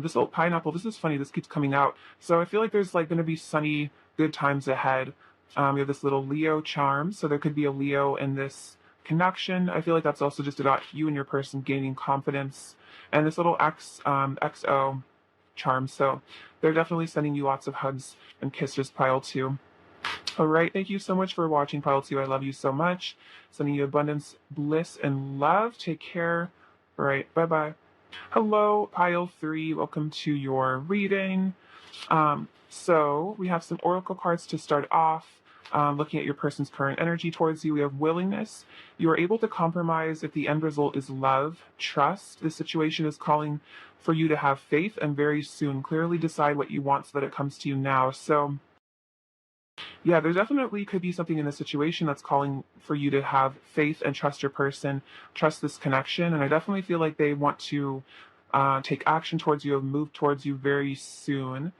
This old pineapple, this is funny, this keeps coming out. So I feel like there's like going to be sunny, good times ahead. You have this little Leo charm, so there could be a Leo in this connection. I feel like that's also just about you and your person gaining confidence. And this little XO charm, so they're definitely sending you lots of hugs and kisses, pile 2. All right, thank you so much for watching, pile 2. I love you so much. Sending you abundance, bliss, and love. Take care. All right, bye-bye. Hello, pile 3. Welcome to your reading. So we have some oracle cards to start off. Looking at your person's current energy towards you, we have willingness. You are able to compromise if the end result is love, trust. This situation is calling for you to have faith and very soon clearly decide what you want so that it comes to you now. So yeah, there definitely could be something in the situation that's calling for you to have faith and trust your person, trust this connection. And I definitely feel like they want to take action towards you and move towards you very soon.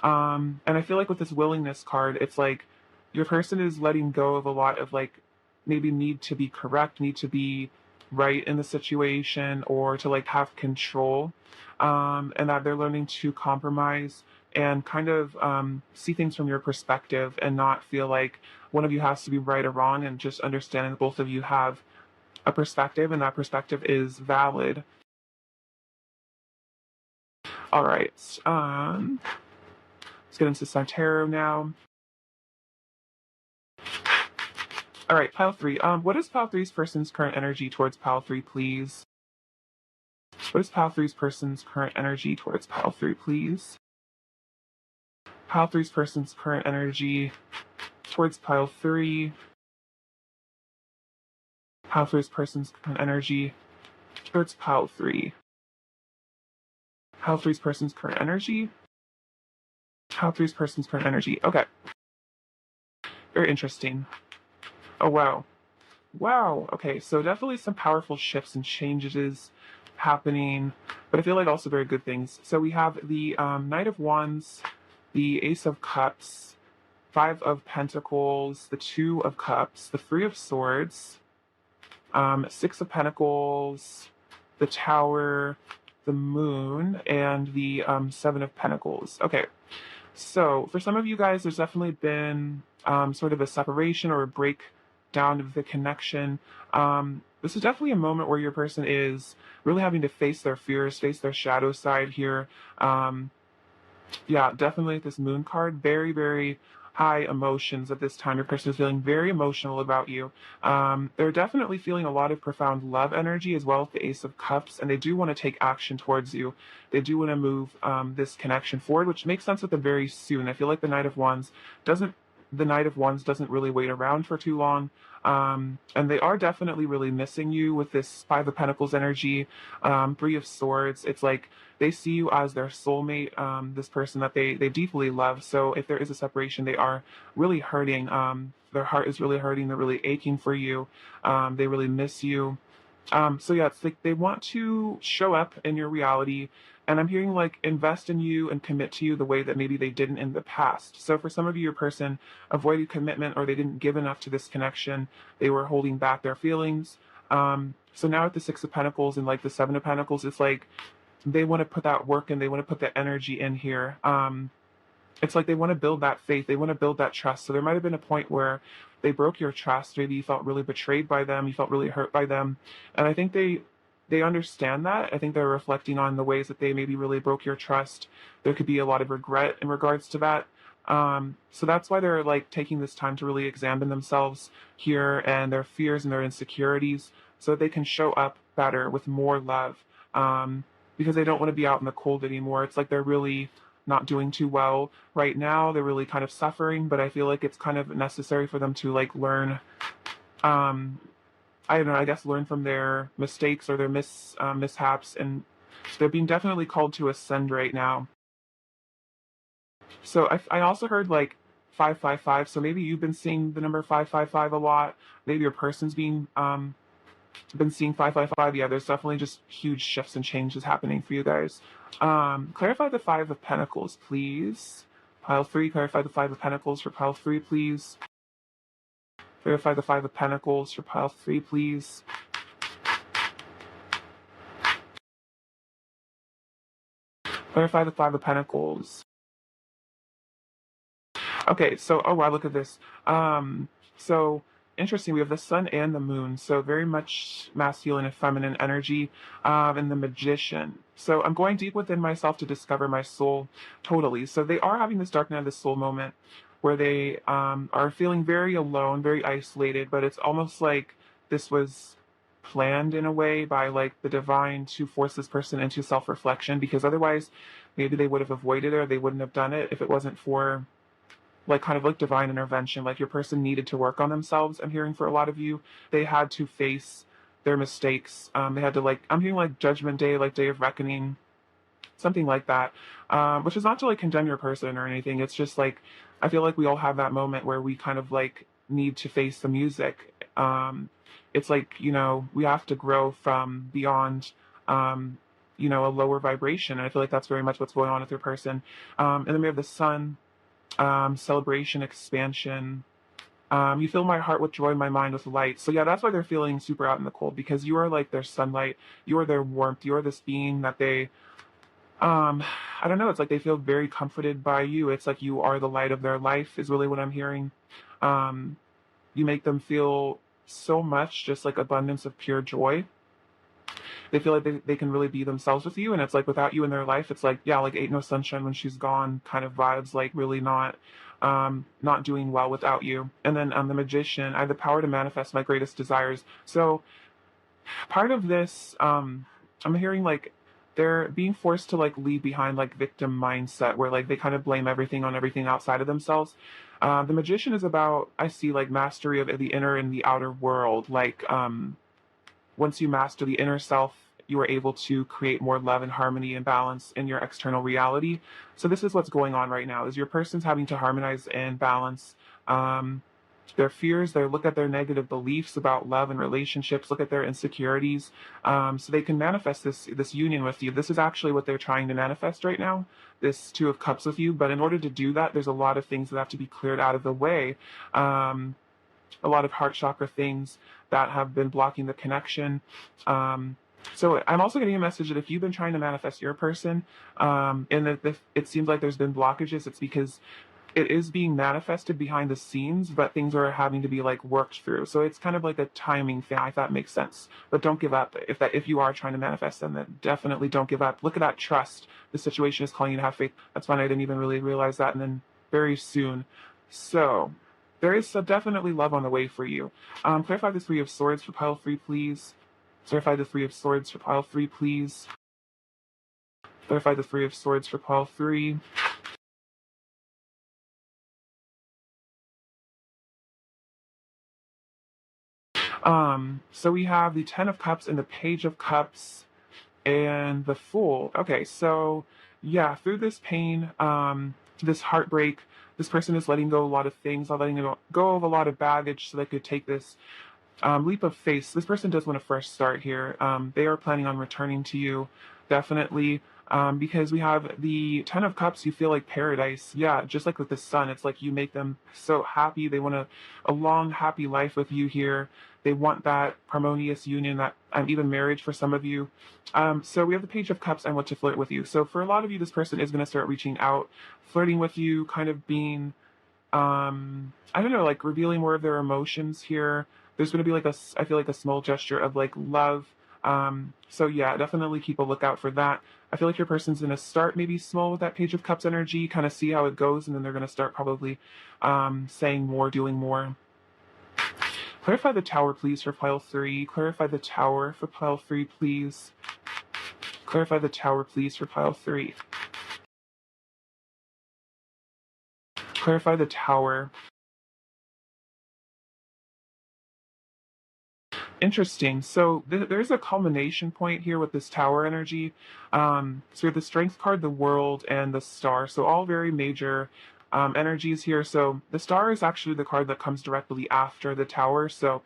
And I feel like with this willingness card, it's like your person is letting go of a lot of like maybe need to be correct, need to be right in the situation, or to like have control. And that they're learning to compromise and kind of see things from your perspective and not feel like one of you has to be right or wrong, and just understanding that both of you have a perspective and that perspective is valid. All right. Let's get into some tarot now. All right, pile 3. What is pile 3's person's current energy towards pile 3, please? What is pile 3's person's current energy towards pile 3, please? pile three's person's current energy towards pile three, pile three's person's current energy towards pile three, pile three's person's current energy, pile three's person's current energy. Okay, very interesting. Oh, wow. Wow. Okay, so definitely some powerful shifts and changes happening, but I feel like also very good things. So we have the Knight of Wands, the Ace of Cups, Five of Pentacles, the Two of Cups, the Three of Swords, Six of Pentacles, the Tower, the Moon, and the Seven of Pentacles. Okay, so for some of you guys, there's definitely been sort of a separation or a breakdown of the connection. This is definitely a moment where your person is really having to face their fears, face their shadow side here. Yeah, definitely this moon card, very, very high emotions at this time. Your person is feeling very emotional about you. They're definitely feeling a lot of profound love energy as well as the Ace of Cups, and they do want to take action towards you. They do want to move this connection forward, which makes sense with them very soon. I feel like the Knight of Wands doesn't really wait around for too long. And they are definitely really missing you with this Five of Pentacles energy, Three of Swords. It's like they see you as their soulmate, this person that they deeply love. So if there is a separation, they are really hurting. Their heart is really hurting. They're really aching for you. They really miss you. So yeah, it's like they want to show up in your reality, and I'm hearing like invest in you and commit to you the way that maybe they didn't in the past. So for some of you, your person avoided commitment or they didn't give enough to this connection. They were holding back their feelings. So now with the Six of Pentacles and like the Seven of Pentacles, it's like they want to put that work in, they want to put the energy in here. It's like they want to build that faith, they want to build that trust. So there might have been a point where they broke your trust. Maybe you felt really betrayed by them, you felt really hurt by them. And I think they understand that. I think they're reflecting on the ways that they maybe really broke your trust. There could be a lot of regret in regards to that. So that's why they're like taking this time to really examine themselves here and their fears and their insecurities so that they can show up better with more love. Because they don't want to be out in the cold anymore. It's like they're really not doing too well right now. They're really kind of suffering, but I feel like it's kind of necessary for them to like learn, I don't know, I guess learn from their mistakes or their mishaps, and they're being definitely called to ascend right now. So I also heard like 555. So maybe you've been seeing the number 555 a lot. Maybe your person's been seeing 555. Yeah, there's definitely just huge shifts and changes happening for you guys. Clarify the Five of Pentacles, please. Pile three, clarify the Five of Pentacles for pile three, please. Clarify the Five of Pentacles for pile three, please. Clarify the Five of Pentacles. Okay, so, oh wow, look at this. So interesting, we have the sun and the moon, so very much masculine and feminine energy, and the Magician. So I'm going deep within myself to discover my soul totally. So they are having this dark night of the soul moment where they are feeling very alone, very isolated, but it's almost like this was planned in a way by like the divine to force this person into self-reflection, because otherwise maybe they would have avoided it or they wouldn't have done it if it wasn't for like kind of like divine intervention. Like your person needed to work on themselves. I'm hearing for a lot of you, they had to face their mistakes. They had to like, I'm hearing like judgment day, like day of reckoning, something like that. Which is not to like condemn your person or anything. It's just like, I feel like we all have that moment where we kind of like need to face the music. It's like, you know, we have to grow from beyond, you know, a lower vibration. And I feel like that's very much what's going on with your person. And then we have the sun, celebration, expansion. You fill my heart with joy, my mind with light. So yeah, that's why they're feeling super out in the cold, because you are like their sunlight, you are their warmth, you are this being that they, I don't know, it's like they feel very comforted by you. It's like you are the light of their life is really what I'm hearing. You make them feel so much, just like abundance of pure joy. They feel like they can really be themselves with you, and it's like without you in their life, it's like, yeah, like ain't no sunshine when she's gone kind of vibes, like really not doing well without you. And then the Magician, I have the power to manifest my greatest desires. So part of this, I'm hearing like they're being forced to like leave behind like victim mindset where like they kind of blame everything on everything outside of themselves. The Magician is about, I see, like mastery of the inner and the outer world. Like once you master the inner self, you are able to create more love and harmony and balance in your external reality. So this is what's going on right now: is your person's having to harmonize and balance their fears. They look at their negative beliefs about love and relationships, look at their insecurities, so they can manifest this union with you. This is actually what they're trying to manifest right now, this Two of Cups with you. But in order to do that, there's a lot of things that have to be cleared out of the way. A lot of heart chakra things that have been blocking the connection. So I'm also getting a message that if you've been trying to manifest your person, and that if it seems like there's been blockages, it's because it is being manifested behind the scenes, but things are having to be like worked through. So it's kind of like a timing thing, if that makes sense. But don't give up. If you are trying to manifest them, then definitely don't give up. Look at that trust. The situation is calling you to have faith. That's fine. I didn't even really realize that. And then very soon. So there is definitely love on the way for you. Clarify the Three of Swords for pile 3, please. Clarify the Three of Swords for pile 3, please. Clarify the Three of Swords for pile 3. So we have the Ten of Cups and the Page of Cups and the Fool. Okay, so yeah, through this pain, this heartbreak, this person is letting go a lot of things, letting go of a lot of baggage so they could take this leap of faith. This person does want to fresh start here. They are planning on returning to you, definitely. Because we have the Ten of Cups, you feel like paradise. Yeah, just like with the sun, it's like you make them so happy. They want a long, happy life with you here. They want that harmonious union, that even marriage for some of you. So we have the Page of Cups and want to flirt with you. So for a lot of you, this person is going to start reaching out, flirting with you, kind of being, I don't know, like revealing more of their emotions here. There's going to be like I feel like a small gesture of like love. So yeah, definitely keep a lookout for that. I feel like your person's going to start maybe small with that Page of Cups energy, kind of see how it goes, and then they're going to start probably saying more, doing more. Clarify the Tower, please, for pile 3. Clarify the Tower for pile 3, please. Clarify the Tower, please, for pile 3. Clarify the Tower. Interesting. So there's a culmination point here with this Tower energy. So we have the Strength card, the World, and the Star. So all very major energies here. So the Star is actually the card that comes directly after the Tower. So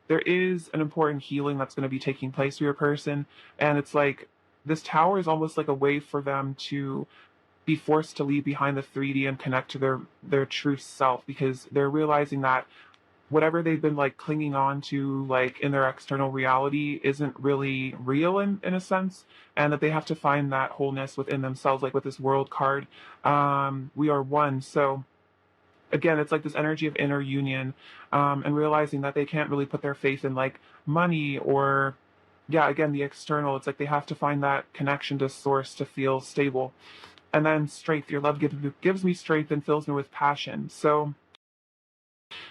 there is an important healing that's going to be taking place for your person. And it's like this Tower is almost like a way for them to be forced to leave behind the 3D and connect to their true self, because they're realizing that whatever they've been like clinging on to like in their external reality isn't really real in a sense, and that they have to find that wholeness within themselves, like with this World card. We are one. So again, it's like this energy of inner union, and realizing that they can't really put their faith in like money or, yeah, again, the external. It's like they have to find that connection to source to feel stable. And then strength, your love gives me strength and fills me with passion. So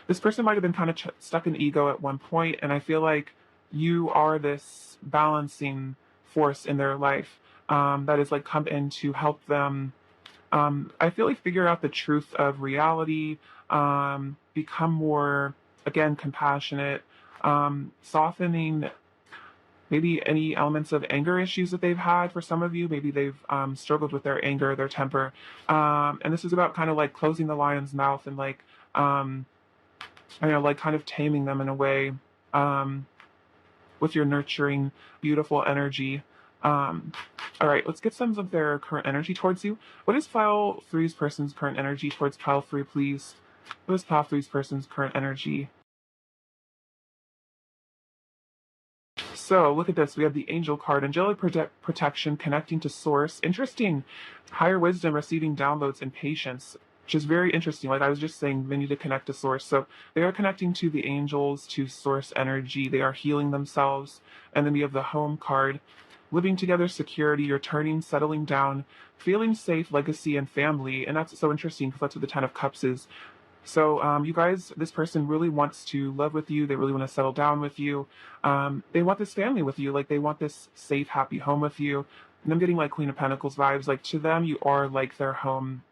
this person might have been kind of stuck in ego at one point, and I feel like you are this balancing force in their life, that is like come in to help them, I feel like, figure out the truth of reality, become more, again, compassionate, softening maybe any elements of anger issues that they've had. For some of you, maybe they've struggled with their anger, their temper. And this is about kind of like closing the lion's mouth and like, I don't know, like kind of taming them in a way, with your nurturing, beautiful energy. All right, let's get some of their current energy towards you. What is pile 3's person's current energy towards pile 3, please? What is pile 3's person's current energy? So look at this. We have the Angel card, angelic protection, connecting to source. Interesting. Higher wisdom, receiving downloads, and patience, which is very interesting. Like I was just saying, they need to connect to source. So they are connecting to the angels, to source energy. They are healing themselves. And then we have the Home card, living together, security, returning, settling down, feeling safe, legacy, and family. And that's so interesting because that's what the Ten of Cups is. So you guys, this person really wants to love with you. They really want to settle down with you. They want this family with you. Like they want this safe, happy home with you. And I'm getting like Queen of Pentacles vibes. Like to them, you are like their home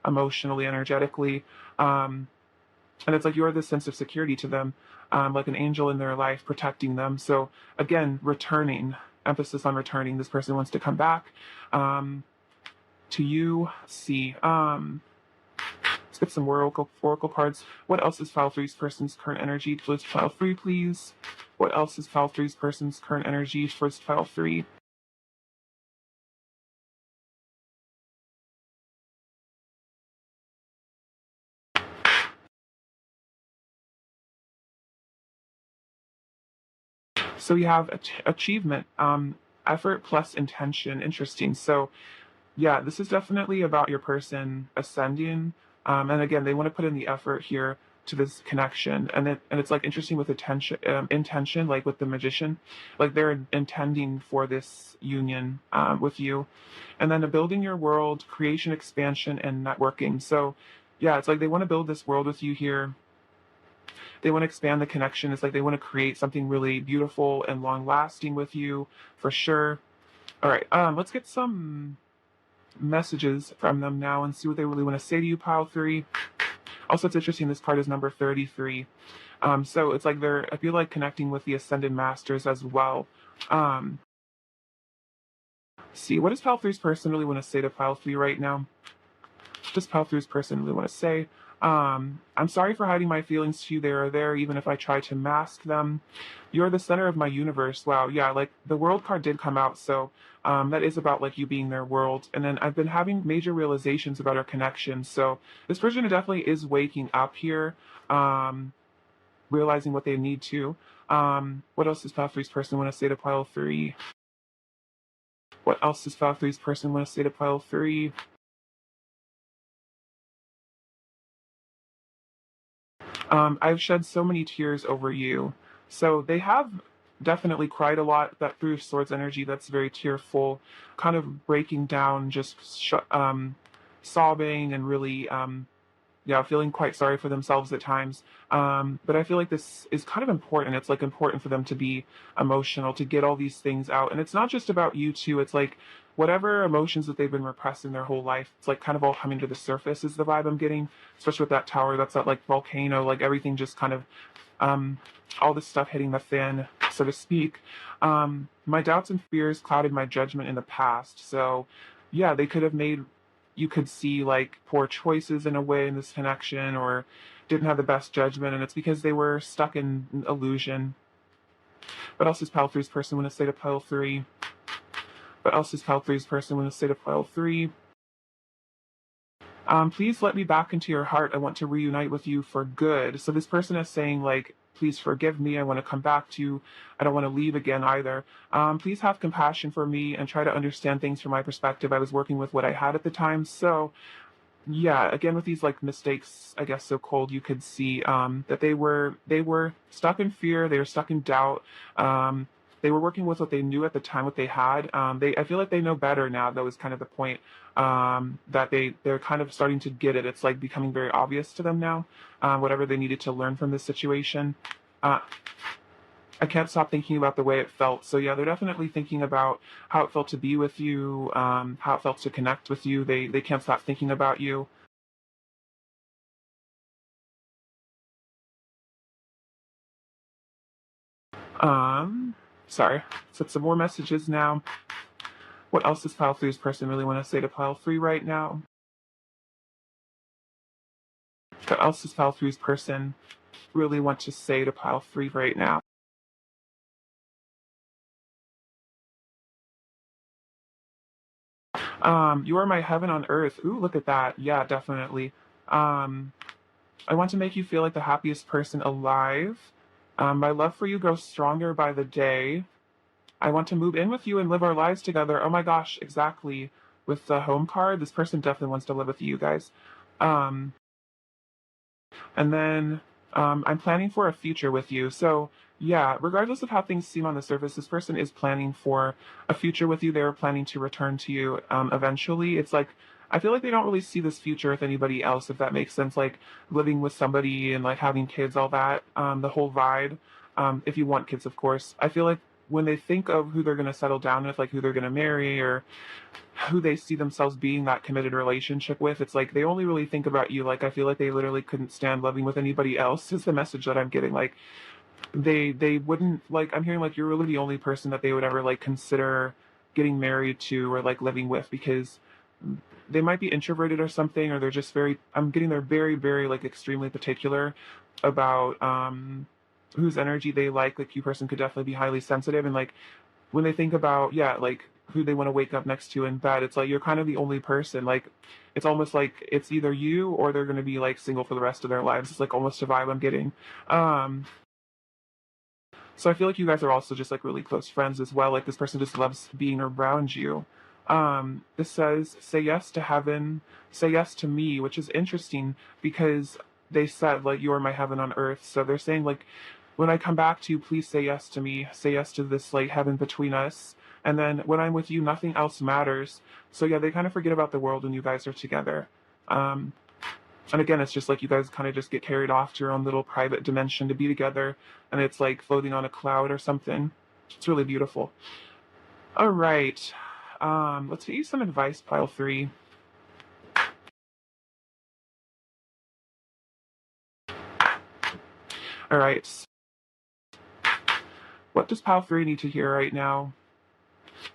emotionally, energetically. Um, and it's like you're the sense of security to them, like an angel in their life protecting them. So again, returning, emphasis on returning. This person wants to come back to you. Let's see. Let's get some oracle cards. What else is file three's person's current energy towards file three, please? What else is file three's person's current energy towards file three? So you have achievement, effort plus intention. Interesting. So yeah, this is definitely about your person ascending. And again, they want to put in the effort here to this connection. And it's like interesting with attention, intention, like with the magician, like they're intending for this union with you. And then building your world, creation, expansion, and networking. So yeah, it's like they want to build this world with you here. They want to expand the connection. It's like they want to create something really beautiful and long lasting with you for sure. All right, let's get some messages from them now and see what they really want to say to you, pile three. Also, it's interesting, this card is number 33. So it's like I feel like connecting with the Ascended Masters as well. See, what does pile three's person really want to say to pile three right now? What does pile three's person really want to say? I'm sorry for hiding my feelings to you. They are there, even if I try to mask them. You're the center of my universe. Wow, yeah, like the world card did come out, so that is about like you being their world. And then I've been having major realizations about our connection. So this person definitely is waking up here, realizing what they need to. What else does pile three's person want to say to pile three? What else does pile three's person want to say to pile three? I've shed so many tears over you. So they have definitely cried a lot. That through swords energy, that's very tearful, kind of breaking down, just sobbing and really, yeah, feeling quite sorry for themselves at times. But I feel like this is kind of important. It's like important for them to be emotional, to get all these things out. And it's not just about you two. It's like whatever emotions that they've been repressing their whole life, it's like kind of all coming to the surface is the vibe I'm getting, especially with that tower. That's that like volcano, like everything just kind of, um, all this stuff hitting the fan, so to speak. My doubts and fears clouded my judgment in the past. So yeah, they could have made, you could see like poor choices in a way in this connection, or didn't have the best judgment, and it's because they were stuck in illusion. What else is pile three's person want to say to pile three? What else is pile three's person want to say to pile three? Please let me back into your heart. I want to reunite with you for good. So this person is saying like, please forgive me. I want to come back to you. I don't want to leave again either. Please have compassion for me and try to understand things from my perspective. I was working with what I had at the time. So yeah, again with these like mistakes, I guess so cold, you could see that they were stuck in fear, they were stuck in doubt. They were working with what they knew at the time, what they had. They I feel like they know better now. That was kind of the point, that they're kind of starting to get it. It's like becoming very obvious to them now, whatever they needed to learn from this situation. Uh, I can't stop thinking about the way it felt. So yeah, they're definitely thinking about how it felt to be with you, how it felt to connect with you. They can't stop thinking about you. Um, Sorry. Set some more messages now. What else does pile three's person really want to say to pile three right now? What else does pile three's person really want to say to pile three right now? You are my heaven on earth. Ooh, look at that. Yeah, definitely. Um, I want to make you feel like the happiest person alive. My love for you grows stronger by the day. I want to move in with you and live our lives together. Oh my gosh, exactly. With the home card, this person definitely wants to live with you guys. Um, and then I'm planning for a future with you. So, yeah, regardless of how things seem on the surface, this person is planning for a future with you. They're planning to return to you eventually. It's like, I feel like they don't really see this future with anybody else, if that makes sense. Like living with somebody and like having kids, all that, the whole vibe. If you want kids, of course. I feel like when they think of who they're going to settle down with, like who they're going to marry or who they see themselves being that committed relationship with, it's like they only really think about you. Like I feel like they literally couldn't stand living with anybody else is the message that I'm getting. Like they wouldn't, like I'm hearing like you're really the only person that they would ever like consider getting married to or like living with, because they might be introverted or something, or they're just very, I'm getting they're very, very like extremely particular about whose energy they like you person could definitely be highly sensitive, and like when they think about, yeah, like who they want to wake up next to in bed, it's like you're kind of the only person. Like it's almost like it's either you or they're going to be like single for the rest of their lives. It's like almost a vibe I'm getting. um so I feel like you guys are also just like really close friends as well. Like this person just loves being around you. This says, say yes to heaven, say yes to me, which is interesting because they said like you are my heaven on earth. So they're saying like when I come back to you, please say yes to me, say yes to this like heaven between us. And then when I'm with you, nothing else matters. So yeah, they kind of forget about the world when you guys are together. Um, and again, it's just like you guys kind of just get carried off to your own little private dimension to be together, and it's like floating on a cloud or something. It's really beautiful. All right. Let's get you some advice, pile three. All right. What does pile three need to hear right now?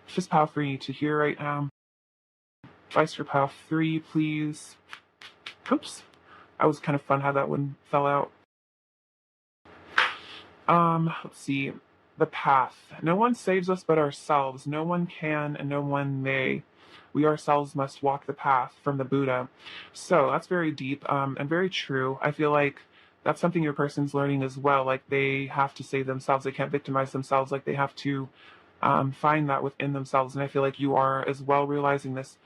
What does pile three need to hear right now? Advice for pile three, please. Oops. That was kind of fun how that one fell out. Let's see. The path. No one saves us but ourselves. No one can and no one may. We ourselves must walk the path from the Buddha. So that's very deep, and very true. I feel like that's something your person's learning as well. Like they have to save themselves. They can't victimize themselves. Like they have to find that within themselves. And I feel like you are as well realizing this.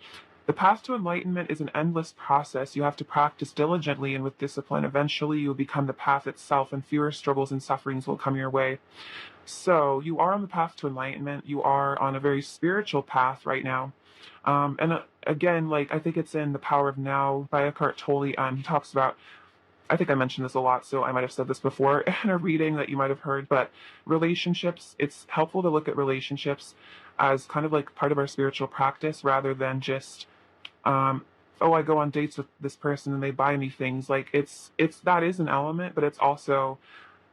The path to enlightenment is an endless process. You have to practice diligently and with discipline. Eventually, you will become the path itself, and fewer struggles and sufferings will come your way. So, you are on the path to enlightenment. You are on a very spiritual path right now. And again, like I think it's in The Power of Now by Eckhart Tolle. He talks about, I think I mentioned this a lot, so I might have said this before in a reading that you might have heard, but relationships, it's helpful to look at relationships as kind of like part of our spiritual practice rather than just um oh, I go on dates with this person and they buy me things. Like it's that is an element, but it's also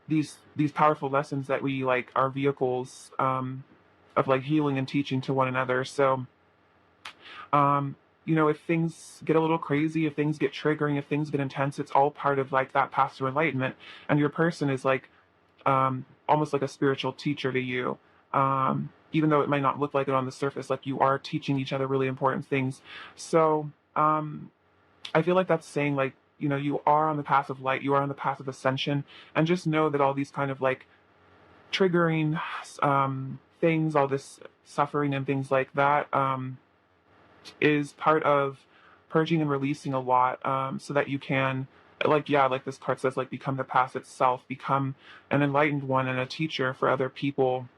these powerful lessons that we like are vehicles of like healing and teaching to one another. So if things get a little crazy, if things get triggering, if things get intense, it's all part of like that path to enlightenment. And your person is like almost like a spiritual teacher to you. Even though it might not look like it on the surface, like you are teaching each other really important things. So I feel like that's saying like, you are on the path of light, you are on the path of ascension, and just know that all these kind of like triggering things, all this suffering and things like that, is part of purging and releasing a lot, so that you can, like, yeah, like this card says, like become the path itself, become an enlightened one and a teacher for other people.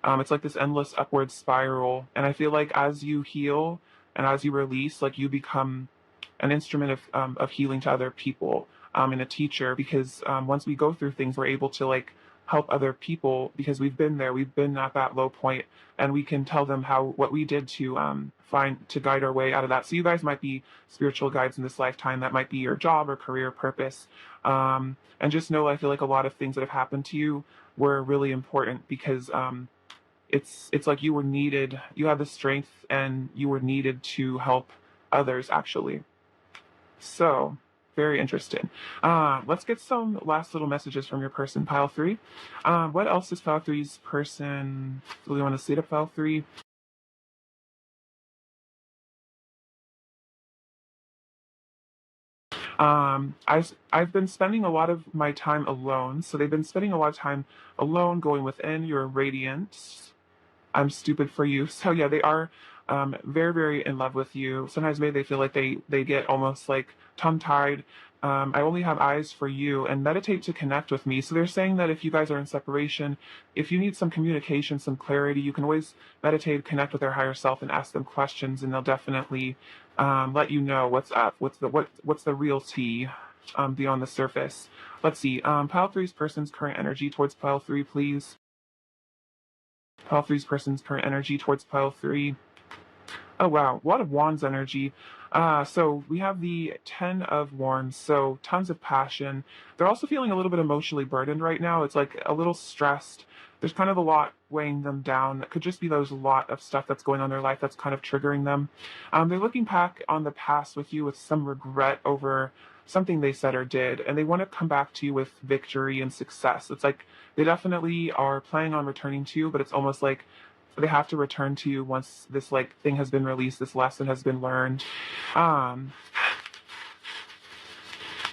It's like this endless upward spiral, and I feel like as you heal and as you release, like you become an instrument of healing to other people, and a teacher, because once we go through things, we're able to like help other people because we've been there, we've been at that low point, and we can tell them how what we did to find to guide our way out of that. So you guys might be spiritual guides in this lifetime. That might be your job or career purpose. And just know, I feel like a lot of things that have happened to you were really important because it's like you were needed. You have the strength, and you were needed to help others actually. So, very interesting. Let's get some last little messages from your person, pile three. What else does pile three's person really want to say to pile three? I've been spending a lot of my time alone. So they've been spending a lot of time alone, going within. Your radiance. I'm stupid for you. So yeah, they are very, very in love with you. Sometimes maybe they feel like they get almost like tongue tied. I only have eyes for you, and meditate to connect with me. So they're saying that if you guys are in separation, if you need some communication, some clarity, you can always meditate, connect with their higher self, and ask them questions, and they'll definitely let you know what's up, what's the real tea beyond the surface. Let's see. Pile three's person's current energy towards pile three, please. pile three's person's current energy towards pile three. Oh wow, a lot of wands energy. So we have the 10 of wands, so tons of passion. They're also feeling a little bit emotionally burdened right now. It's like a little stressed. There's kind of a lot weighing them down. It could just be there's a lot of stuff that's going on in their life that's kind of triggering them. They're looking back on the past with you with some regret over something they said or did, and they want to come back to you with victory and success. It's like they definitely are planning on returning to you, but it's almost like they have to return to you once this like thing has been released, this lesson has been learned. Um,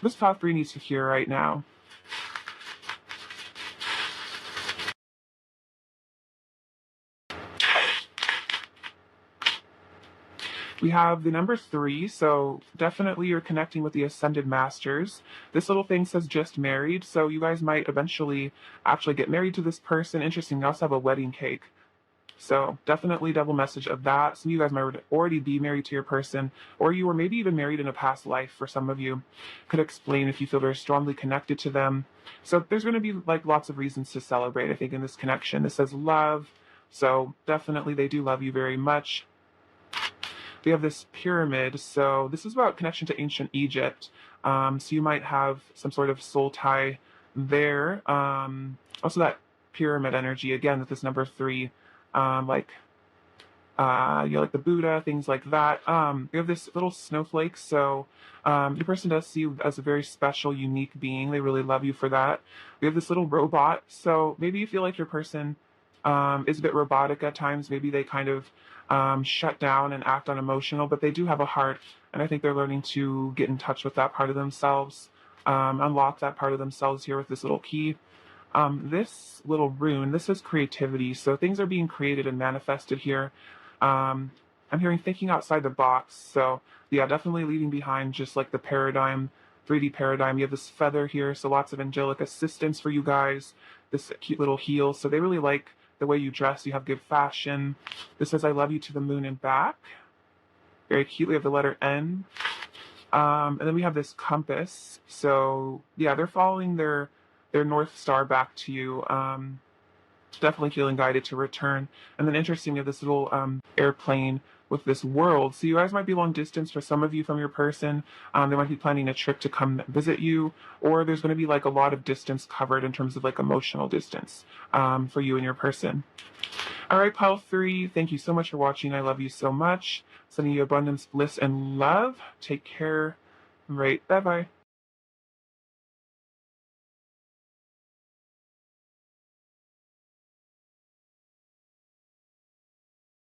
this top three needs to hear right now. We have the number three, so definitely you're connecting with the Ascended Masters. This little thing says just married, so you guys might eventually actually get married to this person. Interesting, they also have a wedding cake. So definitely double message of that. Some of you guys might already be married to your person, or you were maybe even married in a past life for some of you. Could explain if you feel very strongly connected to them. So there's going to be like lots of reasons to celebrate, I think, in this connection. This says love. So definitely they do love you very much. We have this pyramid. So this is about connection to ancient Egypt. So you might have some sort of soul tie there. Also that pyramid energy, again, with this number three, like like the Buddha, things like that. We have this little snowflake, so your person does see you as a very special, unique being. They really love you for that. We have this little robot, so maybe you feel like your person is a bit robotic at times. Maybe they kind of shut down and act unemotional, but they do have a heart, and I think they're learning to get in touch with that part of themselves, unlock that part of themselves here with this little key. This little rune, this is creativity. So things are being created and manifested here. I'm hearing thinking outside the box. So yeah, definitely leaving behind just like the paradigm, 3D paradigm. You have this feather here, so lots of angelic assistance for you guys. This cute little heel. So they really like the way you dress. You have good fashion. This says, I love you to the moon and back. Very cute. We have the letter N. And then we have this compass. So yeah, they're following their North Star back to you. Definitely feeling guided to return. And then interesting, you have this little airplane with this world. So you guys might be long distance for some of you from your person. They might be planning a trip to come visit you, or there's going to be like a lot of distance covered in terms of like emotional distance for you and your person. All right, pile three, thank you so much for watching. I love you so much. Sending you abundance, bliss, and love. Take care. All right, bye-bye.